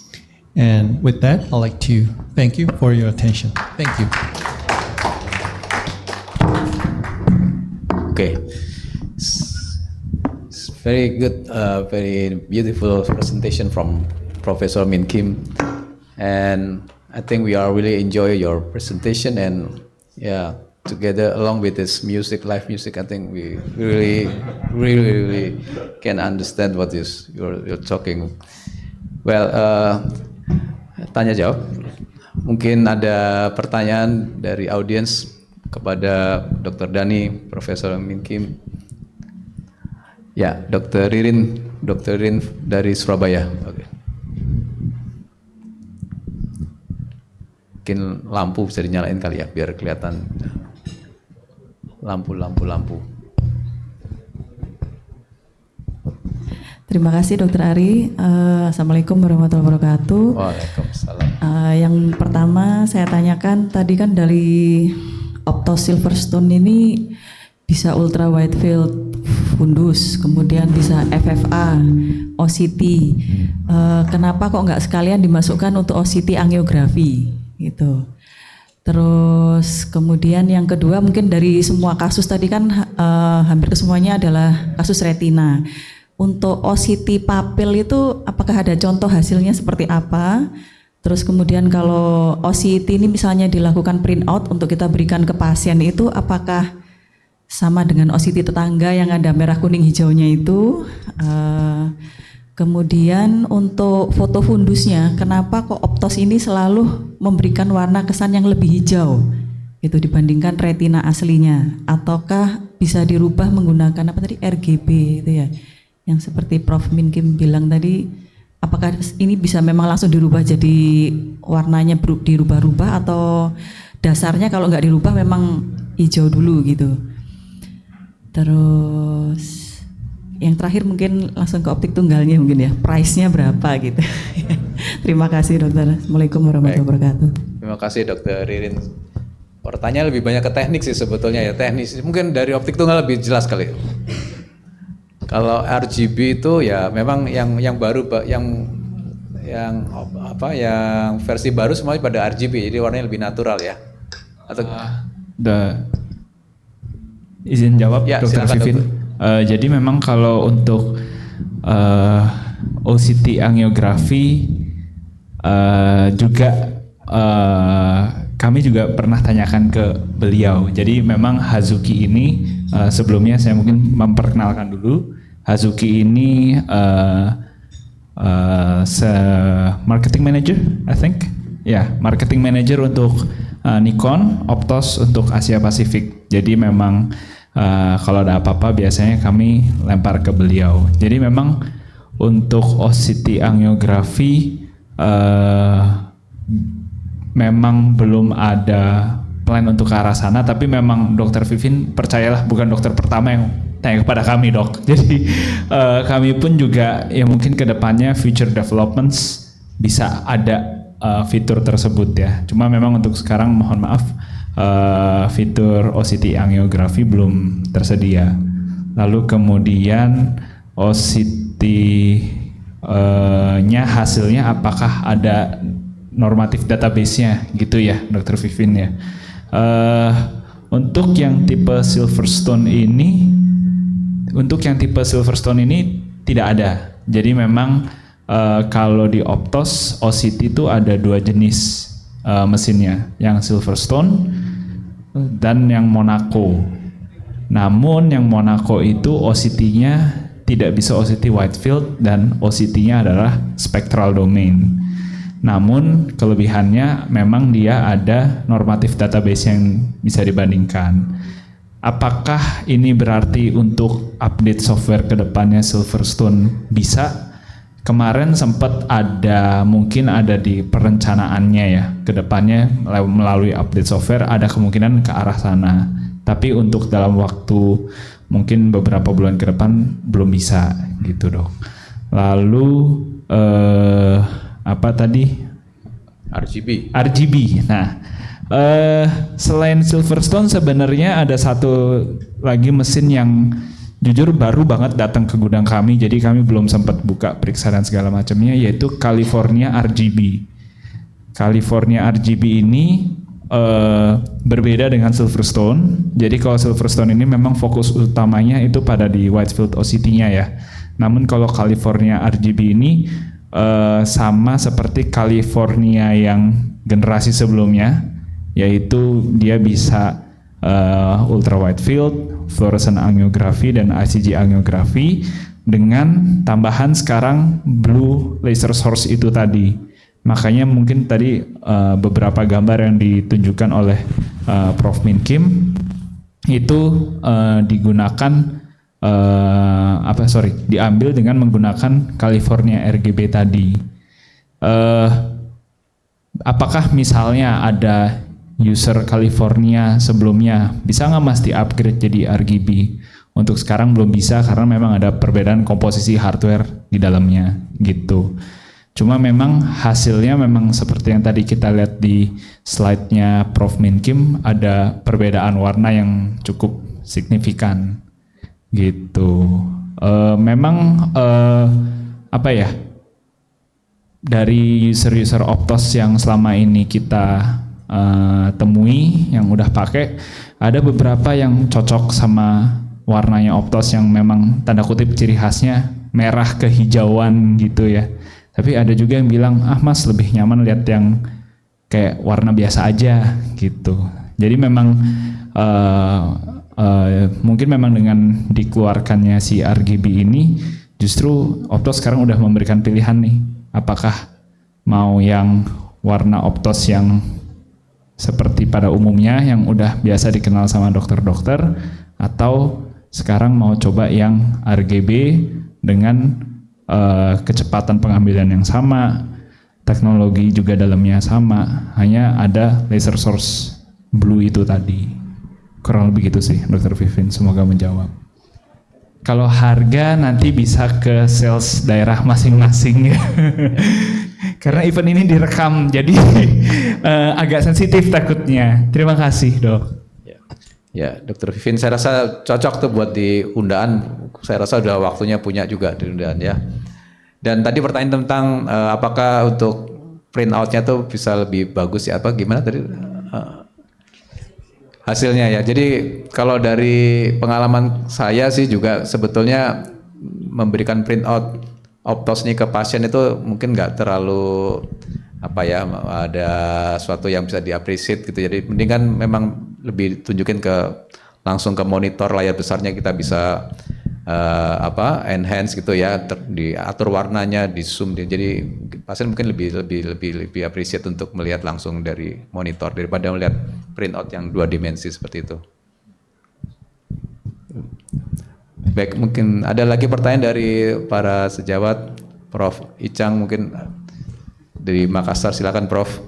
And with that, I'd like to thank you for your attention. Thank you. Oke, Very good, very beautiful presentation from Professor Min Kim, and I think we are really enjoy your presentation, and yeah, together along with this music, live music, I think we really can understand what is you're talking. Well, tanya jawab. Mungkin ada pertanyaan dari audiens kepada Dr. Dhani, Profesor Min Kim. Ya, Dr. Ririn dari Surabaya. Oke. Mungkin lampu bisa dinyalain kali ya, biar kelihatan. Lampu. Terima kasih Dr. Ari. Assalamualaikum warahmatullahi wabarakatuh. Waalaikumsalam. Yang pertama saya tanyakan tadi kan dari Optos Silverstone ini bisa ultra wide field fundus, kemudian bisa FFA, OCT. Kenapa kok nggak sekalian dimasukkan untuk OCT angiografi gitu? Terus kemudian yang kedua mungkin dari semua kasus tadi kan hampir kesemuanya adalah kasus retina. Untuk OCT papil itu apakah ada contoh hasilnya seperti apa? Terus kemudian kalau OCT ini misalnya dilakukan print out untuk kita berikan ke pasien itu apakah sama dengan OCT tetangga yang ada merah kuning hijaunya itu? Kemudian untuk foto fundusnya, kenapa kok Optos ini selalu memberikan warna kesan yang lebih hijau itu dibandingkan retina aslinya? Ataukah bisa dirubah menggunakan apa tadi RGB itu ya? Yang seperti Prof Min Kim bilang tadi, apakah ini bisa memang langsung dirubah jadi warnanya dirubah-rubah atau dasarnya kalau nggak dirubah memang hijau dulu gitu? Terus yang terakhir mungkin langsung ke optik tunggalnya mungkin ya, price-nya berapa gitu. Terima kasih dokter. Assalamualaikum warahmatullahi wabarakatuh. Terima kasih Dr. Ririn. Pertanyaan lebih banyak ke teknik sih sebetulnya ya, teknis. Mungkin dari optik tunggal lebih jelas kali. Kalau RGB itu ya memang yang baru yang versi baru semuanya pada RGB, jadi warnanya lebih natural ya. Atau izin jawab ya, Dr. Vivin. Jadi memang kalau untuk OCT angiografi juga kami juga pernah tanyakan ke beliau. Jadi memang Hazuki ini sebelumnya saya mungkin memperkenalkan dulu. Hazuki ini marketing manager, I think. Ya, marketing manager untuk Nikon, Optos untuk Asia Pasifik. Jadi memang kalau ada apa-apa biasanya kami lempar ke beliau. Jadi memang untuk OCT angiografi memang belum ada plan untuk ke arah sana, tapi memang Dr. Vivin percayalah bukan dokter pertama yang tanya kepada kami dok. Jadi kami pun juga ya mungkin kedepannya future developments bisa ada fitur tersebut ya. Cuma memang untuk sekarang mohon maaf fitur OCT angiografi belum tersedia. Lalu kemudian OCT nya hasilnya apakah ada normatif database-nya gitu ya Dr. Vivin ya. Untuk yang tipe Silverstone ini tidak ada. Jadi memang kalau di Optos OCT itu ada dua jenis mesinnya, yang Silverstone dan yang Monaco. Namun yang Monaco itu OCT-nya tidak bisa OCT wide field dan OCT-nya adalah spectral domain. Namun kelebihannya memang dia ada normatif database yang bisa dibandingkan. Apakah ini berarti untuk update software ke depannya Silverstone bisa? Kemarin sempat mungkin ada di perencanaannya ya, ke depannya melalui update software ada kemungkinan ke arah sana. Tapi untuk dalam waktu mungkin beberapa bulan ke depan belum bisa gitu dok. Lalu apa tadi? RGB. Nah, selain Silverstone sebenarnya ada satu lagi mesin yang jujur baru banget datang ke gudang kami, jadi kami belum sempat buka periksa dan segala macamnya, yaitu California RGB. California RGB ini berbeda dengan Silverstone. Jadi kalau Silverstone ini memang fokus utamanya itu pada di Whitefield OCT-nya ya. Namun kalau California RGB ini sama seperti California yang generasi sebelumnya, yaitu dia bisa ultra wide field, fluorescent angiography dan ICG angiography dengan tambahan sekarang blue laser source itu tadi. Makanya mungkin tadi beberapa gambar yang ditunjukkan oleh Prof. Min Kim itu digunakan diambil dengan menggunakan California RGB tadi. Apakah misalnya ada user California sebelumnya bisa nggak Mas di-upgrade jadi RGB? Untuk sekarang belum bisa karena memang ada perbedaan komposisi hardware di dalamnya gitu. Cuma memang hasilnya memang seperti yang tadi kita lihat di slide-nya Prof. Min Kim, ada perbedaan warna yang cukup signifikan gitu. Memang dari user-user Optos yang selama ini kita temui yang udah pakai, ada beberapa yang cocok sama warnanya Optos yang memang tanda kutip ciri khasnya merah kehijauan gitu ya. Tapi ada juga yang bilang, Mas lebih nyaman lihat yang kayak warna biasa aja gitu. Jadi memang mungkin memang dengan dikeluarkannya si RGB ini, justru Optos sekarang udah memberikan pilihan nih, apakah mau yang warna Optos yang seperti pada umumnya yang udah biasa dikenal sama dokter-dokter, atau sekarang mau coba yang RGB dengan kecepatan pengambilan yang sama, teknologi juga dalamnya sama, hanya ada laser source blue itu tadi. Kurang lebih gitu sih, Dr. Vivin, semoga menjawab. Kalau harga nanti bisa ke sales daerah masing-masing ya. Karena event ini direkam, jadi agak sensitif takutnya. Terima kasih, Dok. Ya, Dr. Vivin, saya rasa cocok tuh buat di undaan. Saya rasa udah waktunya punya juga di undaan ya. Dan tadi pertanyaan tentang apakah untuk print out-nya tuh bisa lebih bagus ya, apa gimana tadi hasilnya ya. Jadi kalau dari pengalaman saya sih juga sebetulnya memberikan print out Optos nih ke pasien itu mungkin nggak terlalu ada sesuatu yang bisa di-appreciate gitu. Jadi mendingan memang lebih tunjukin langsung ke monitor layar besarnya, kita bisa enhance gitu ya, diatur warnanya, di zoom. Jadi pasien mungkin lebih appreciate untuk melihat langsung dari monitor daripada melihat printout yang 2 dimensi seperti itu. Baik, mungkin ada lagi pertanyaan dari para sejawat. Prof. Icang mungkin dari Makassar, silakan Prof.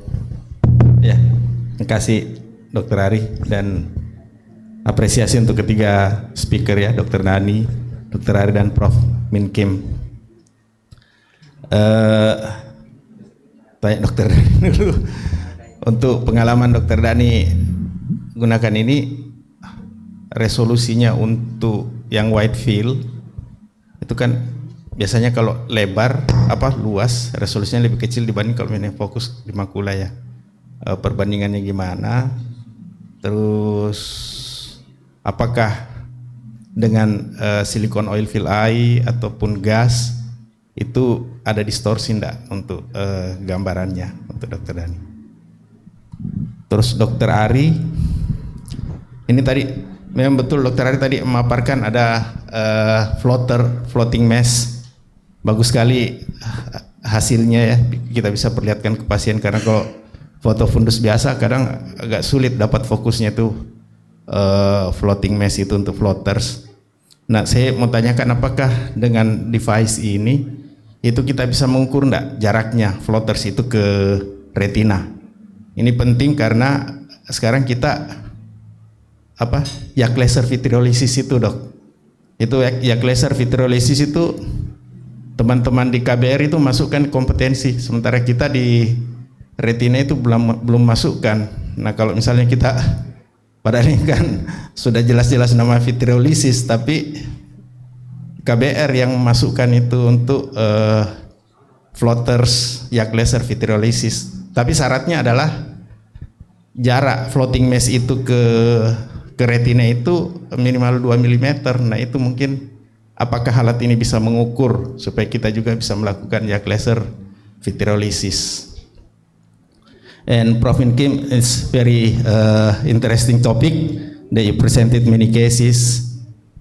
Ya, terima kasih Dr. Ari dan apresiasi untuk ketiga speaker ya, Dr. Nani, Dr. Ari dan Prof. Min Kim. Tanya Dr. Dani dulu. Untuk pengalaman Dr. Dani gunakan ini, resolusinya untuk yang wide field itu kan biasanya kalau lebar luas, resolusinya lebih kecil dibanding kalau ini fokus di makula ya. Perbandingannya gimana? Terus apakah dengan silicon oil fill eye ataupun gas itu ada distorsi enggak untuk gambarannya untuk Dr. Dani? Terus Dr. Ari, ini tadi memang betul Dr. Ari tadi memaparkan ada floating mesh, bagus sekali hasilnya ya, kita bisa perlihatkan ke pasien karena kalau foto fundus biasa kadang agak sulit dapat fokusnya tuh floating mesh itu untuk floaters. Nah, saya mau tanyakan apakah dengan device ini itu kita bisa mengukur enggak jaraknya floaters itu ke retina. Ini penting karena sekarang kita yak laser vitreolysis itu Dok. Itu yak laser vitreolysis itu teman-teman di KBR itu masukkan kompetensi, sementara kita di retina itu belum masukkan. Nah, kalau misalnya kita padahal ini kan sudah jelas-jelas nama vitreolysis, tapi KBR yang masukkan itu untuk floaters yak laser vitreolysis. Tapi syaratnya adalah jarak floating mass itu ke retina itu minimal 2 mm. Nah itu mungkin apakah alat ini bisa mengukur supaya kita juga bisa melakukan yak laser vitreolysis. And Prof. Kim, it's very interesting topic that you presented many cases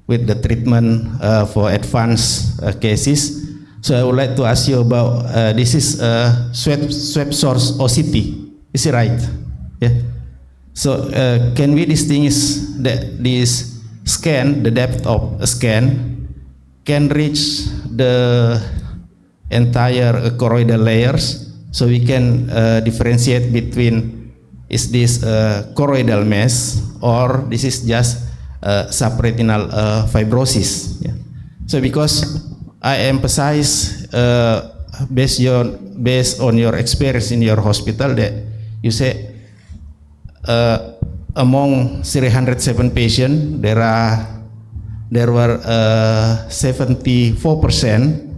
with the treatment for advanced cases. So I would like to ask you about this is swept source OCT. Is it right? Yeah. So can we distinguish that this scan, the depth of a scan, can reach the entire choroidal layers, so we can differentiate between is this choroidal mass or this is just subretinal fibrosis. Yeah. So because I emphasize based on your experience in your hospital that you say among 307 patients there were 74%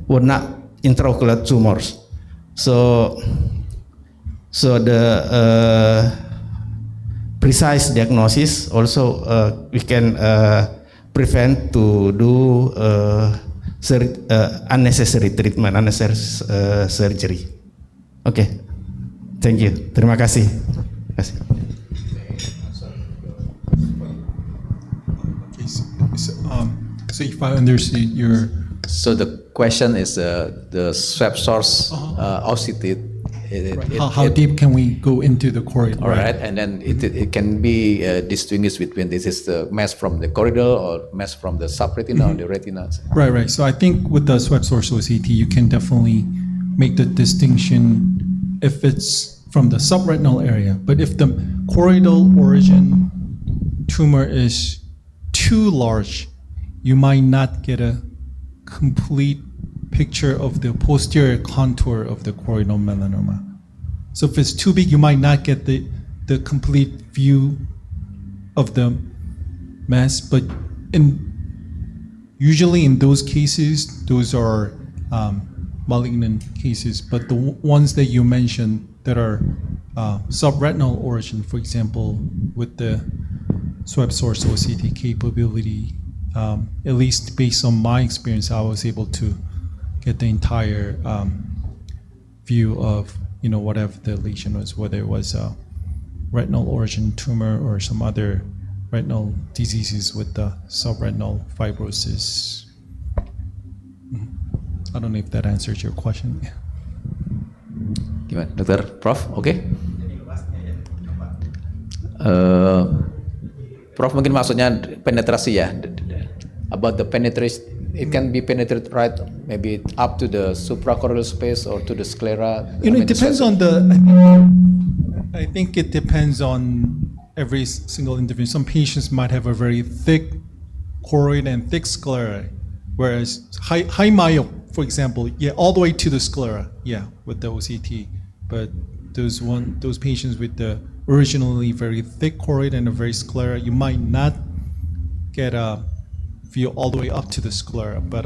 were not intraocular tumors. So the precise diagnosis also we can prevent to do unnecessary treatment, unnecessary surgery. Okay, thank you. Terima kasih. Terima kasih. So if I understood your So the question is the swept source OCT. how deep can we go into the choroid? All right, and then it can be distinguished between this is the mass from the choroidal or mass from the subretina or the retina. Right. So I think with the swept source OCT, you can definitely make the distinction if it's from the subretinal area. But if the choroidal origin tumor is too large, you might not get a complete picture of the posterior contour of the choroidal melanoma. So if it's too big, you might not get the complete view of the mass. But usually in those cases, those are malignant cases. But the ones that you mentioned that are subretinal origin, for example, with the swept source OCT capability, at least based on my experience, I was able to get the entire view of whatever the lesion was, whether it was a retinal origin tumor or some other retinal diseases with the subretinal fibrosis. I don't know if that answers your question. Gimana, Dokter Prof? Oke. Prof mungkin maksudnya penetrasi ya. About the penetration, it can be penetrated right, maybe up to the suprachoroidal space or to the sclera. It depends on I think it depends on every single individual. Some patients might have a very thick choroid and thick sclera, whereas high myop, for example, all the way to the sclera, with the OCT. But those patients with the originally very thick choroid and a very sclera, you might not get a view all the way up to the sclera. But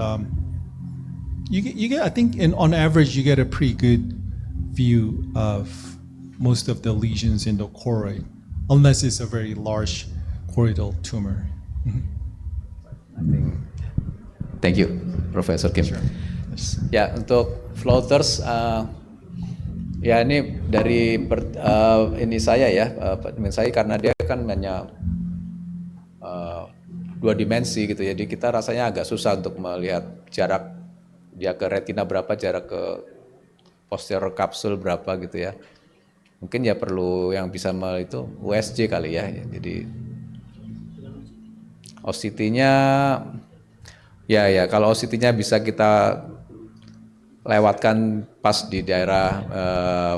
you get I think on average you get a pretty good view of most of the lesions in the choroid, unless it's a very large choroidal tumor. Thank you, Profesor Kim. Sure. Ya, untuk floaters, ya ini dari ini saya ya, saya karena dia kan hanya 2 dimensi gitu ya, jadi kita rasanya agak susah untuk melihat jarak dia ke retina berapa, jarak ke posterior kapsul berapa gitu ya. Mungkin ya perlu yang bisa itu USG kali ya. Jadi OCT-nya ya kalau OCT-nya bisa kita lewatkan pas di daerah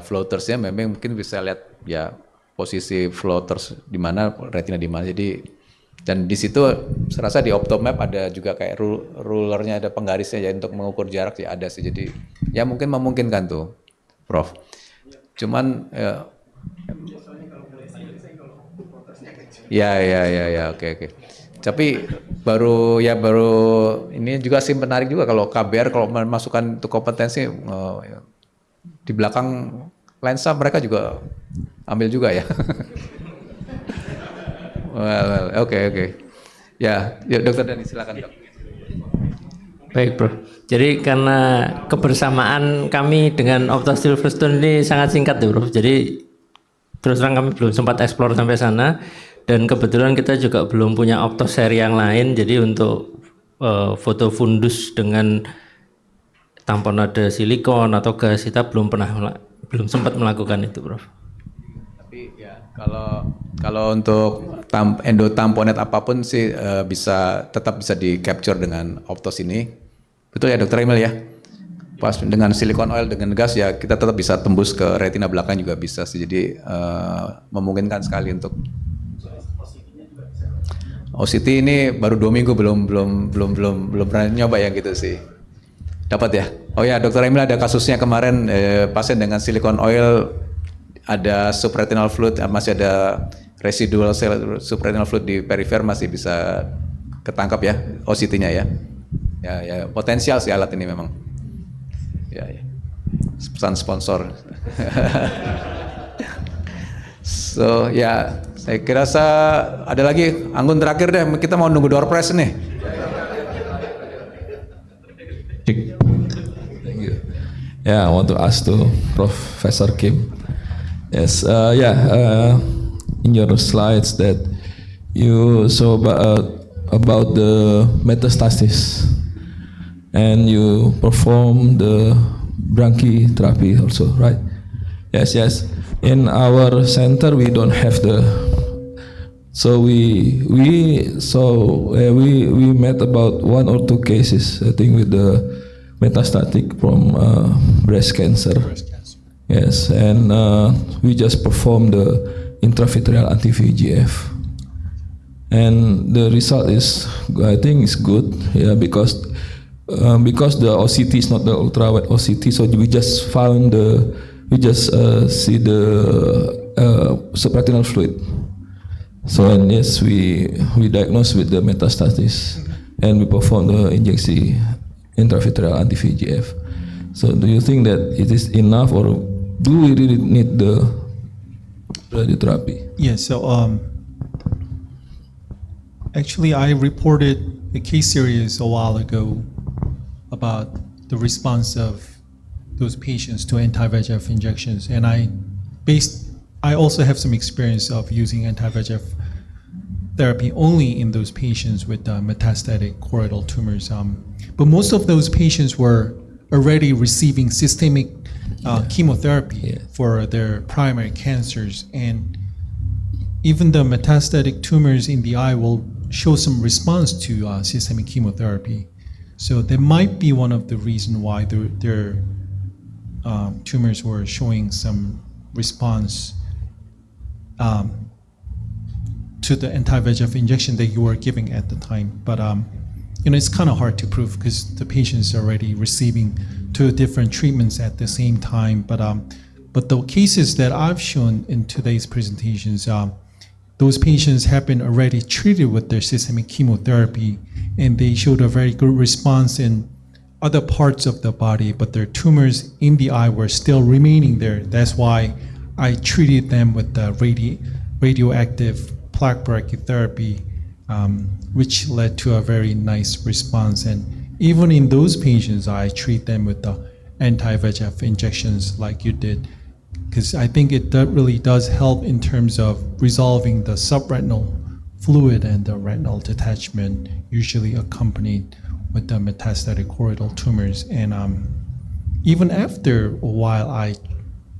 floatersnya, memang mungkin bisa lihat ya posisi floaters di mana, retina di mana. Jadi dan di situ saya rasa di Optomap ada juga kayak rulernya, ada penggarisnya ya untuk mengukur jarak ya ada sih. Jadi ya mungkin memungkinkan tuh, Prof. Cuman ya oke. Tapi baru ini juga sih menarik juga kalau KBR kalau memasukkan untuk kompetensi di belakang lensa mereka juga ambil juga ya. Oke. Ya, Dokter Dani silakan, Dok. Baik bro, jadi karena kebersamaan kami dengan Optos Silverstone ini sangat singkat ya bro, jadi terus terang kami belum sempat explore sampai sana, dan kebetulan kita juga belum punya Optos seri yang lain, jadi untuk foto fundus dengan tamponade silikon atau gas kita belum sempat melakukan itu bro. Tapi ya kalau untuk endotamponet apapun sih tetap bisa di capture dengan Optos ini. Betul ya Dokter Emil ya? Pas dengan silikon oil dengan gas ya kita tetap bisa tembus ke retina belakang juga bisa sih. Jadi memungkinkan sekali untuk OCT ini baru 2 minggu belum pernah nyoba ya gitu sih. Dapat ya? Oh ya Dokter Emil ada kasusnya kemarin pasien dengan silikon oil ada subretinal fluid, masih ada residual subretinal fluid di perifer, masih bisa ketangkap ya OCT-nya ya. Ya potensial sih alat ini memang. Ya. Pesan sponsor. So ya, saya kira ada lagi Anggun terakhir deh. Kita mau nunggu door prize nih. Thank you. Yeah, I want to ask to Professor Kim. Yes, in your slides that you saw about the metastasis, and you perform the brachytherapy also, right? Yes. In our center we don't have so we met about 1 or 2 cases, I think, with the metastatic from breast cancer. Yes, and we just performed the intravitreal anti-VEGF, and the result is, I think, is good. Yeah, because the OCT is not the ultrawide OCT, so we just see the subretinal fluid. So and yes, we diagnosed with the metastasis, and we perform the injection intravitreal anti-VEGF. So do you think that it is enough, or do we really need the radiotherapy? Yeah, so actually I reported a case series a while ago about the response of those patients to anti-VEGF injections, and I also have some experience of using anti-VEGF therapy only in those patients with metastatic choroidal tumors. But most of those patients were already receiving systemic chemotherapy for their primary cancers, and even the metastatic tumors in the eye will show some response to systemic chemotherapy. So that might be one of the reasons why their tumors were showing some response to the anti-VEGF injection that you were giving at the time. But it's kind of hard to prove because the patients are already receiving 2 different treatments at the same time. But the cases that I've shown in today's presentations, those patients have been already treated with their systemic chemotherapy, and they showed a very good response in other parts of the body, but their tumors in the eye were still remaining there. That's why I treated them with the radioactive plaque brachytherapy, which led to a very nice response. And even in those patients, I treat them with the anti-VEGF injections like you did, because I think it really does help in terms of resolving the subretinal fluid and the retinal detachment, usually accompanied with the metastatic choroidal tumors. And even after a while, I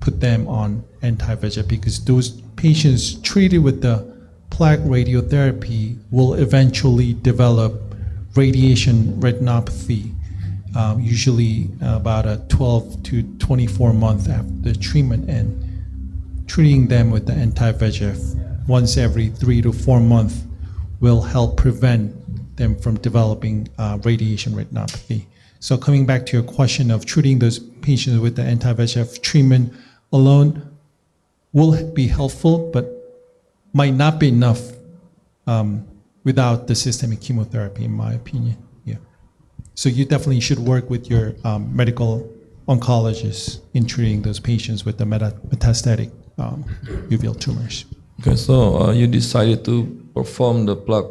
put them on anti-VEGF because those patients treated with the plaque radiotherapy will eventually develop radiation retinopathy, usually about a 12 to 24 months after the treatment, and treating them with the anti-VEGF once every 3 to 4 months will help prevent them from developing radiation retinopathy. So coming back to your question of treating those patients with the anti-VEGF treatment alone will be helpful, but might not be enough without the systemic chemotherapy, in my opinion. Yeah. So you definitely should work with your medical oncologist in treating those patients with the metastatic uveal tumors. Okay, so you decided to perform the plug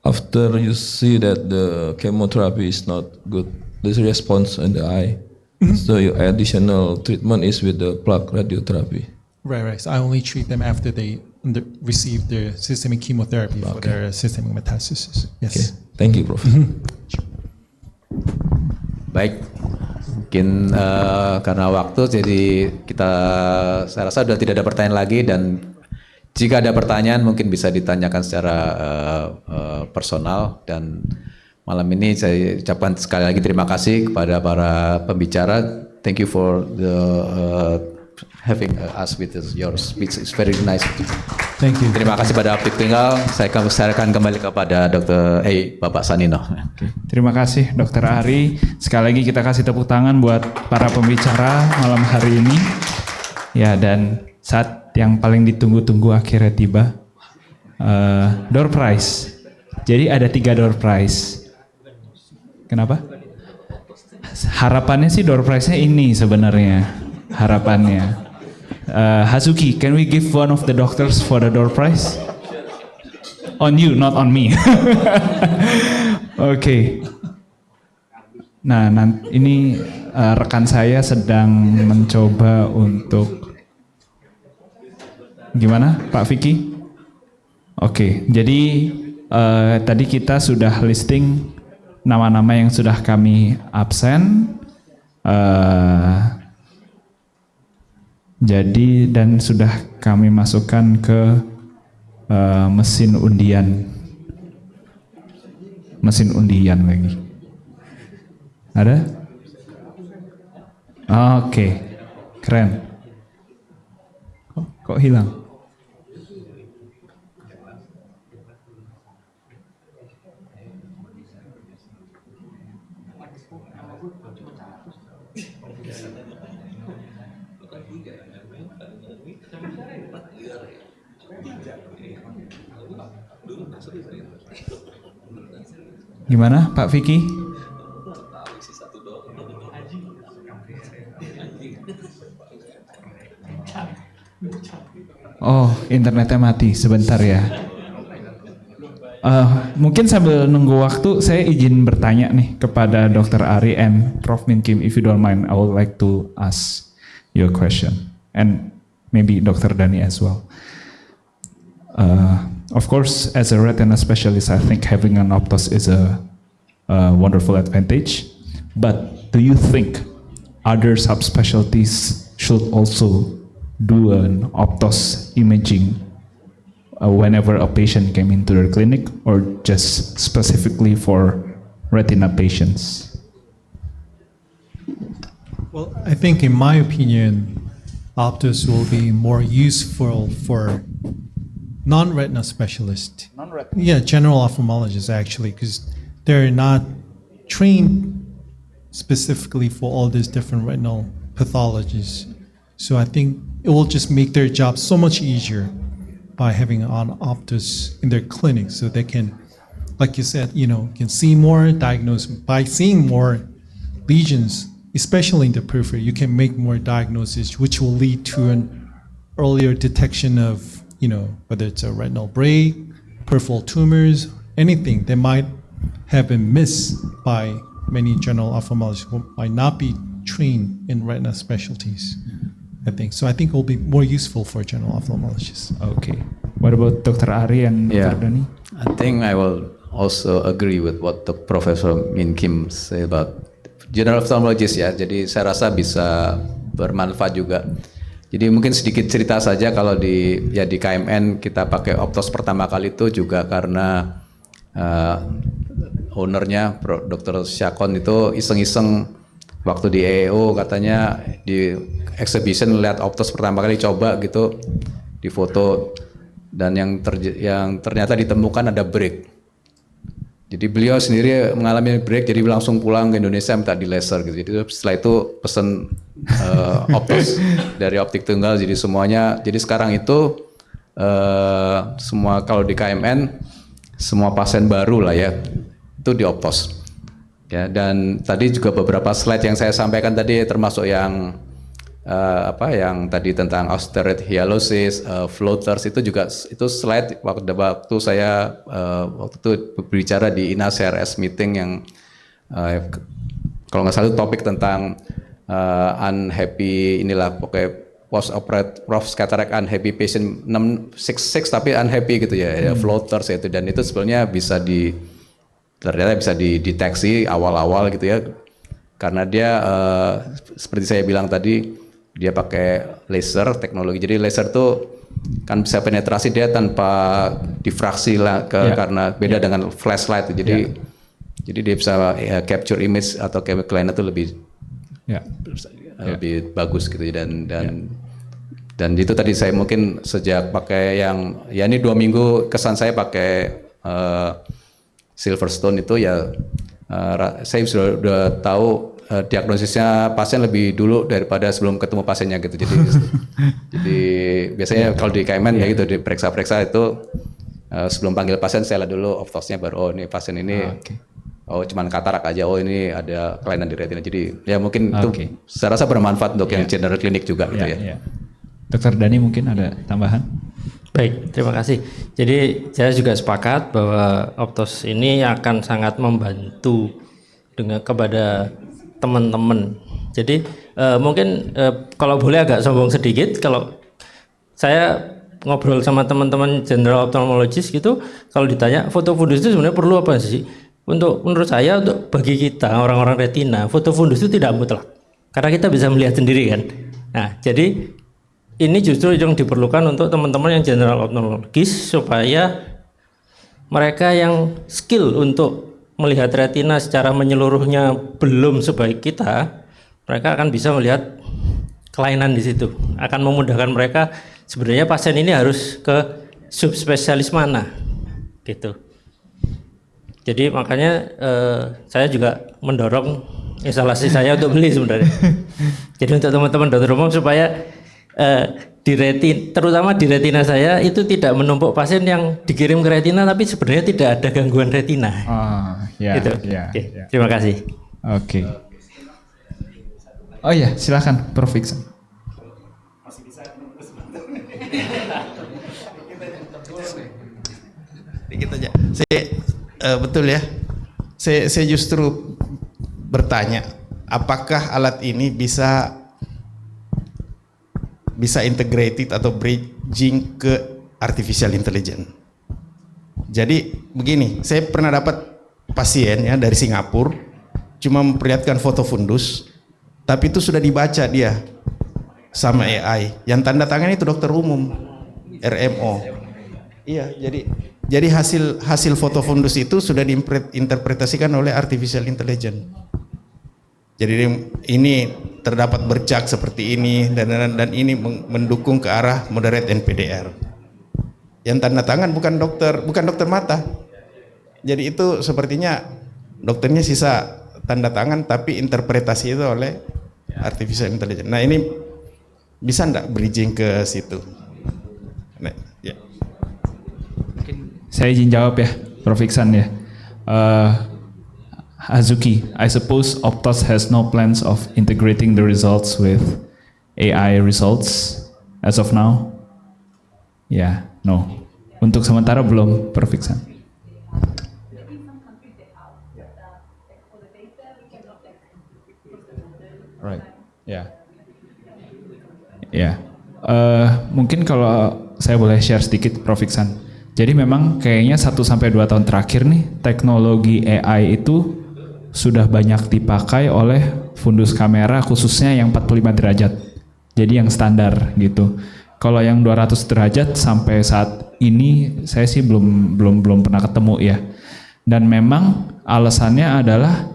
after you see that the chemotherapy is not good, the response in the eye. So your additional treatment is with the plug radiotherapy. Right. So I only treat them after they receive their systemic chemotherapy for their systemic metastasis. Yes. Okay. Thank you, Prof. Baik, mungkin karena waktu jadi saya rasa sudah tidak ada pertanyaan lagi, dan jika ada pertanyaan mungkin bisa ditanyakan secara personal. Dan malam ini saya ucapkan sekali lagi terima kasih kepada para pembicara. Thank you for having us with your speech. It's very nice. Thank you. Terima kasih pada Optik Tunggal. Saya akan kembali kepada Bapak Sanino. Terima kasih Dr. Ari. Sekali lagi kita kasih tepuk tangan buat para pembicara malam hari ini. Ya, dan saat yang paling ditunggu-tunggu akhirnya tiba. Door prize. Jadi ada 3 door prize. Kenapa? Harapannya sih door prize-nya ini sebenarnya. Harapannya. Hazuki, can we give one of the doctors for the door prize? On you, not on me. Oke. Nah, ini rekan saya sedang mencoba untuk gimana, Pak Vicky? Oke, jadi tadi kita sudah listing nama-nama yang sudah kami absen. Jadi dan sudah kami masukkan ke mesin undian lagi. Ada? Oke, keren. Kok hilang? Gimana Pak Vicky? Oh, internetnya mati sebentar ya. Mungkin sambil nunggu waktu, saya izin bertanya nih kepada Dr. Ari and Prof. Min Kim, if you don't mind, I would like to ask you a question, and maybe Dr. Dhani as well. Of course, as a retina specialist, I think having an Optos is a wonderful advantage. But do you think other subspecialties should also do an Optos imaging whenever a patient came into their clinic, or just specifically for retina patients? Well, I think in my opinion, Optos will be more useful for non-retina specialists. Yeah, general ophthalmologists actually, because they're not trained specifically for all these different retinal pathologies. So I think it will just make their job so much easier by having an Optos in their clinic, so they can, like you said, can see more, diagnose. By seeing more lesions, especially in the periphery, you can make more diagnoses, which will lead to an earlier detection of, whether it's a retinal break, peripheral tumors, anything that might have been missed by many general ophthalmologists who might not be trained in retina specialties, I think. So I think it will be more useful for general ophthalmologists. Okay. What about Dr. Ari and Dr. Dhani? I think I will also agree with what the Professor Min Kim say about general ophthalmologist ya. Jadi saya rasa bisa bermanfaat juga. Jadi mungkin sedikit cerita saja, kalau di KMN kita pakai Optos pertama kali itu juga karena ownernya Dr. Syakon itu iseng-iseng waktu di EEO, katanya di exhibition lihat Optos pertama kali, coba gitu di foto, dan yang ternyata ditemukan ada break. Jadi beliau sendiri mengalami break, jadi langsung pulang ke Indonesia minta di laser gitu. Jadi setelah itu pesen Optos dari Optik Tunggal. Jadi semuanya, jadi sekarang itu semua kalau di KMN semua pasien baru lah ya itu di Optos. Ya, dan tadi juga beberapa slide yang saya sampaikan tadi termasuk yang yang tadi tentang austerity hyalosis, floaters itu juga itu slide waktu saya waktu itu berbicara di INA CRS meeting yang kalau nggak salah itu topik tentang unhappy inilah pokoknya post operate prof cataract unhappy patient 666 tapi unhappy gitu ya, floaters itu, dan itu sebenarnya ternyata bisa dideteksi awal-awal gitu ya, karena dia seperti saya bilang tadi dia pakai laser teknologi. Jadi laser tuh kan bisa penetrasi dia tanpa difraksi lah karena beda dengan flashlight. Jadi dia bisa capture image atau chemical line itu lebih bagus gitu, dan itu tadi saya mungkin sejak pakai yang ini 2 minggu kesan saya pakai Silverstone itu ya, saya sudah tahu diagnosisnya pasien lebih dulu daripada sebelum ketemu pasiennya gitu. Jadi biasanya kalau di KMN ya gitu, diperiksa-periksa itu sebelum panggil pasien saya lihat dulu oftosnya, baru ini pasien ini cuman katarak aja, ini ada kelainan di retina. Jadi ya mungkin itu saya rasa bermanfaat untuk yang general klinik juga gitu ya. Dokter Dhani mungkin ada tambahan? Baik, terima kasih. Jadi saya juga sepakat bahwa Optos ini akan sangat membantu kepada teman-teman. Jadi mungkin kalau boleh agak sombong sedikit, kalau saya ngobrol sama teman-teman general ophthalmologist gitu, kalau ditanya foto fundus itu sebenarnya perlu apa sih? Menurut saya, bagi kita orang-orang retina, foto fundus itu tidak mutlak, karena kita bisa melihat sendiri kan. Nah, jadi ini justru yang diperlukan untuk teman-teman yang general ophthalmologist, supaya mereka yang skill untuk melihat retina secara menyeluruhnya belum sebaik kita, mereka akan bisa melihat kelainan di situ. Akan memudahkan mereka sebenarnya pasien ini harus ke subspesialis mana gitu. Jadi makanya saya juga mendorong instalasi saya untuk beli sebenarnya. Jadi untuk teman-teman dokter umum supaya terutama di retina saya itu tidak menumpuk pasien yang dikirim ke retina tapi sebenarnya tidak ada gangguan retina. Gitu. Oke. Terima kasih. Oke. Oh ya, silakan Prof. Iksan. Dikit aja. Betul ya. Saya justru bertanya, apakah alat ini bisa integrated atau bridging ke artificial intelligence. Jadi begini, saya pernah dapat pasien ya dari Singapura, cuma memperlihatkan foto fundus, tapi itu sudah dibaca dia sama AI. Yang tanda tangan itu dokter umum, RMO. Iya, jadi hasil foto fundus itu sudah diinterpretasikan oleh artificial intelligence. Jadi ini terdapat bercak seperti ini dan ini mendukung ke arah moderate NPDR. Yang tanda tangan bukan dokter mata. Jadi itu sepertinya dokternya sisa tanda tangan tapi interpretasi itu oleh artificial intelligence. Nah ini bisa enggak bridging ke situ? Nah, ya. Saya izin jawab ya, Prof. Iksan ya. Hazuki, I suppose Optos has no plans of integrating the results with AI results as of now. Ya, no. Untuk sementara belum, Prof. Iksan. Right. Ya. Ya. Mungkin kalau saya boleh share sedikit, Prof. Iksan. Jadi memang kayaknya 1-2 tahun terakhir nih teknologi AI itu sudah banyak dipakai oleh fundus kamera khususnya yang 45 derajat. Jadi yang standar gitu. Kalau yang 200 derajat sampai saat ini saya sih belum pernah ketemu ya. Dan memang alasannya adalah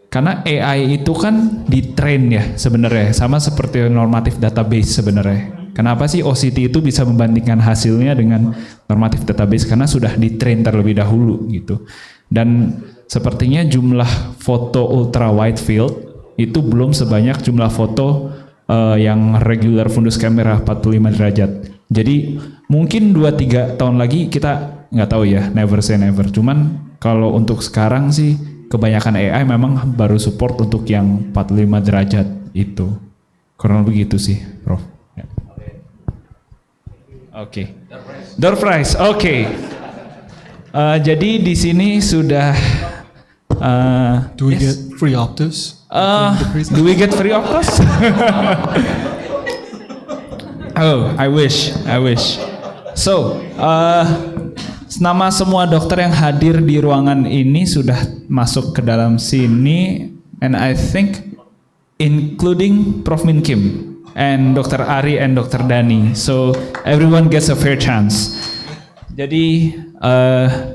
karena AI itu kan di-train ya sebenarnya, sama seperti normative database sebenarnya. Kenapa sih OCT itu bisa membandingkan hasilnya dengan normative database? Karena sudah di-train terlebih dahulu gitu. Dan sepertinya jumlah foto ultra wide field itu belum sebanyak jumlah foto yang regular fundus kamera 45 derajat. Jadi mungkin 2-3 tahun lagi kita nggak tahu ya, never say never. Cuman kalau untuk sekarang sih kebanyakan AI memang baru support untuk yang 45 derajat itu. Kurang begitu sih, Prof. Ya. Oke. Door prize, oke. Jadi di sini sudah. Do we get free Optus? Do we get free Optus? Oh, I wish. So, nama semua dokter yang hadir di ruangan ini sudah masuk ke dalam sini, and I think including Prof Min Kim and Dr. Ari and Dr. Dani. So everyone gets a fair chance. Jadi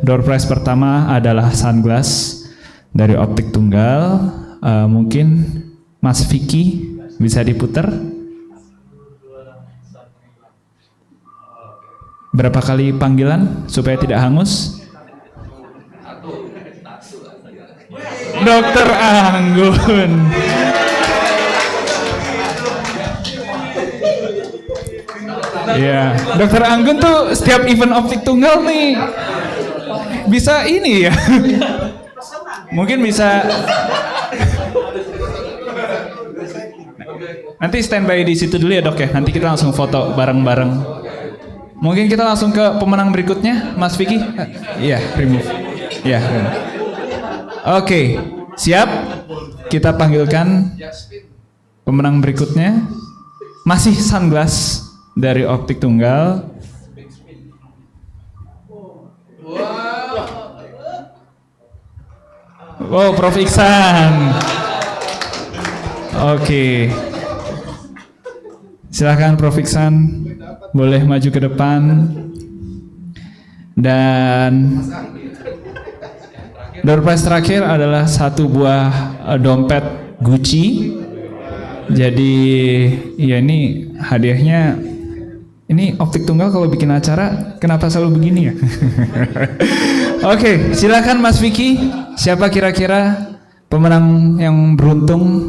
door prize pertama adalah sunglass dari Optik Tunggal. Mungkin Mas Vicky bisa diputar. Berapa kali panggilan supaya tidak hangus? Dokter Anggun. Iya, Dokter Anggun tuh setiap event Optik Tunggal nih bisa ini ya. Mungkin bisa. Nanti standby di situ dulu ya dok ya. Nanti kita langsung foto bareng-bareng. Mungkin kita langsung ke pemenang berikutnya, Mas Vicky. Iya, remove. Iya. Oke, siap. Kita panggilkan pemenang berikutnya. Masih sunglass dari Optik Tunggal. Wow, Prof Iksan. Oke. Silakan Prof Iksan, boleh maju ke depan. Dan door prize terakhir adalah satu buah dompet Gucci. Jadi ya ini hadiahnya. Ini Optik Tunggal kalau bikin acara kenapa selalu begini ya? Oke, silakan Mas Vicky. Siapa kira-kira pemenang yang beruntung?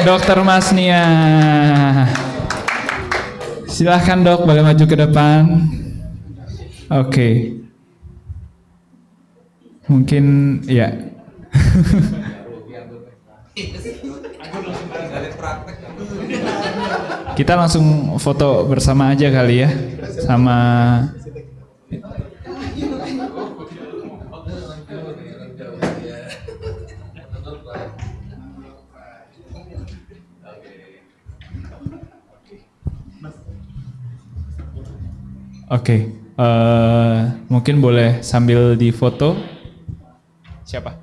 Dokter Masnia. Silahkan dok, boleh maju ke depan. Oke. Mungkin ya. Kita langsung foto bersama aja kali ya, sama. Oke, mungkin boleh sambil difoto. Siapa?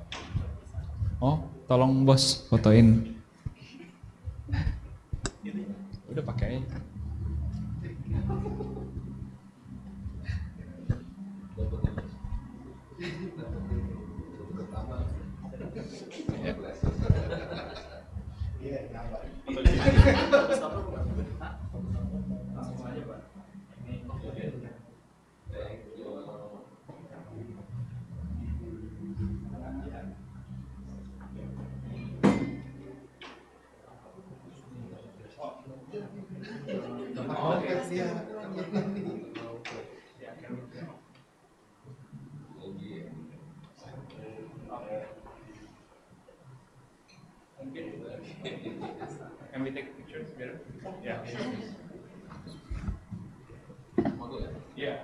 Oh, tolong bos fotoin. Udah pakai. Can we take pictures together? Yeah. Yeah.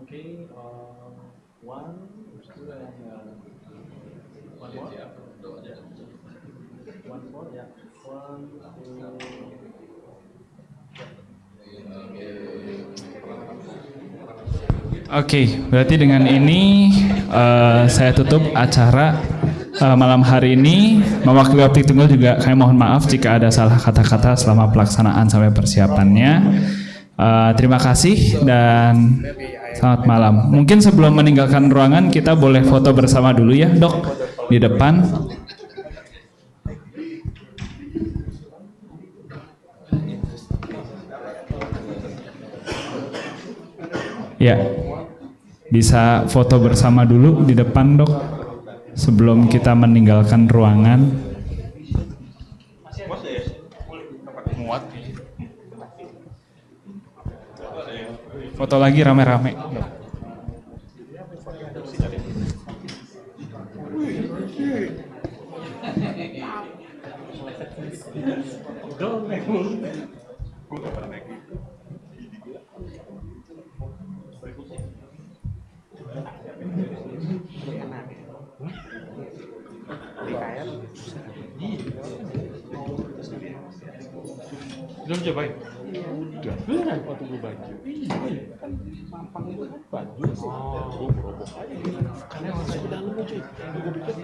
Okay, one, two, and one more. One more, yeah. One, two. Oke, berarti dengan ini saya tutup acara malam hari ini. Mewakili Optik Tunggal juga kami mohon maaf jika ada salah kata-kata selama pelaksanaan sampai persiapannya. Terima kasih dan selamat malam. Mungkin sebelum meninggalkan ruangan kita boleh foto bersama dulu ya, Dok. di depan. Ya, bisa foto bersama dulu di depan, Dok, sebelum kita meninggalkan ruangan. Foto lagi rame-rame, Dok. Belum cobain? Udah. Beneran waktu gue baju. Mampang itu baju. Oh, berobok aja. Karena masuk ke dalam cuy. Gue pikir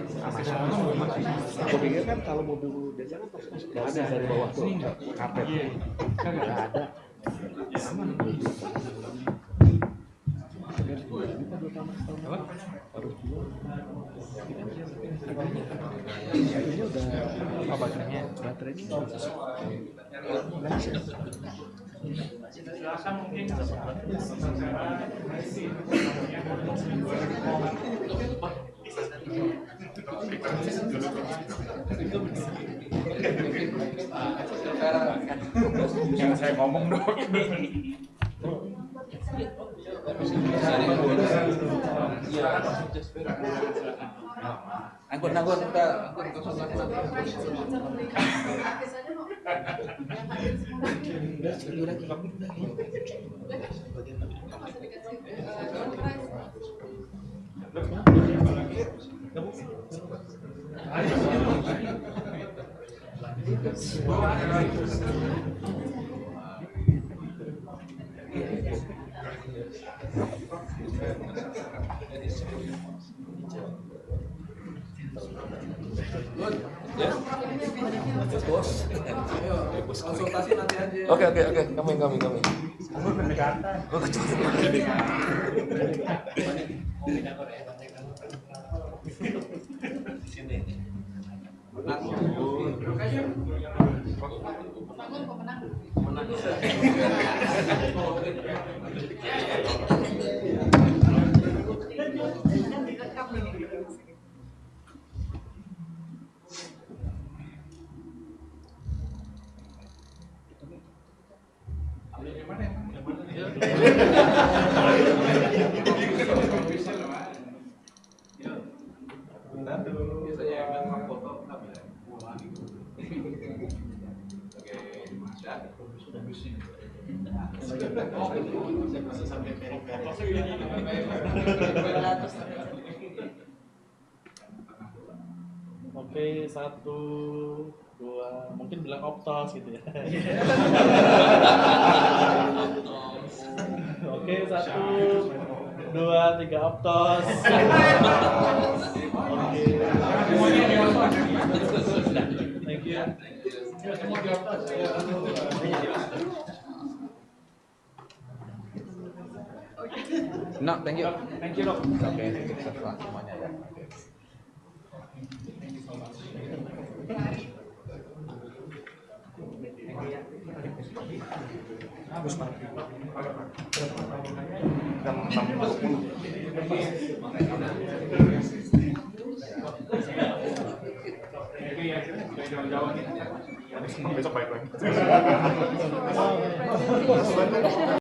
gue pikir kan kalau mobil biasa kan pasti masuk ada dari bawah tuh karpet. Kan nggak ada. Ini udah apa baterainya? Baterainya Yang saya ngomong, Dok. Anggun, udah. Konsultasi nanti aja. Oke, kami. Oke, 1, 2, mungkin bilang optos gitu ya. Oke, 1, 2, 3 optos. Oke. Thank you. No, thank you. Thank you, Dok. Oke, semuanya ya. Besok balik lagi.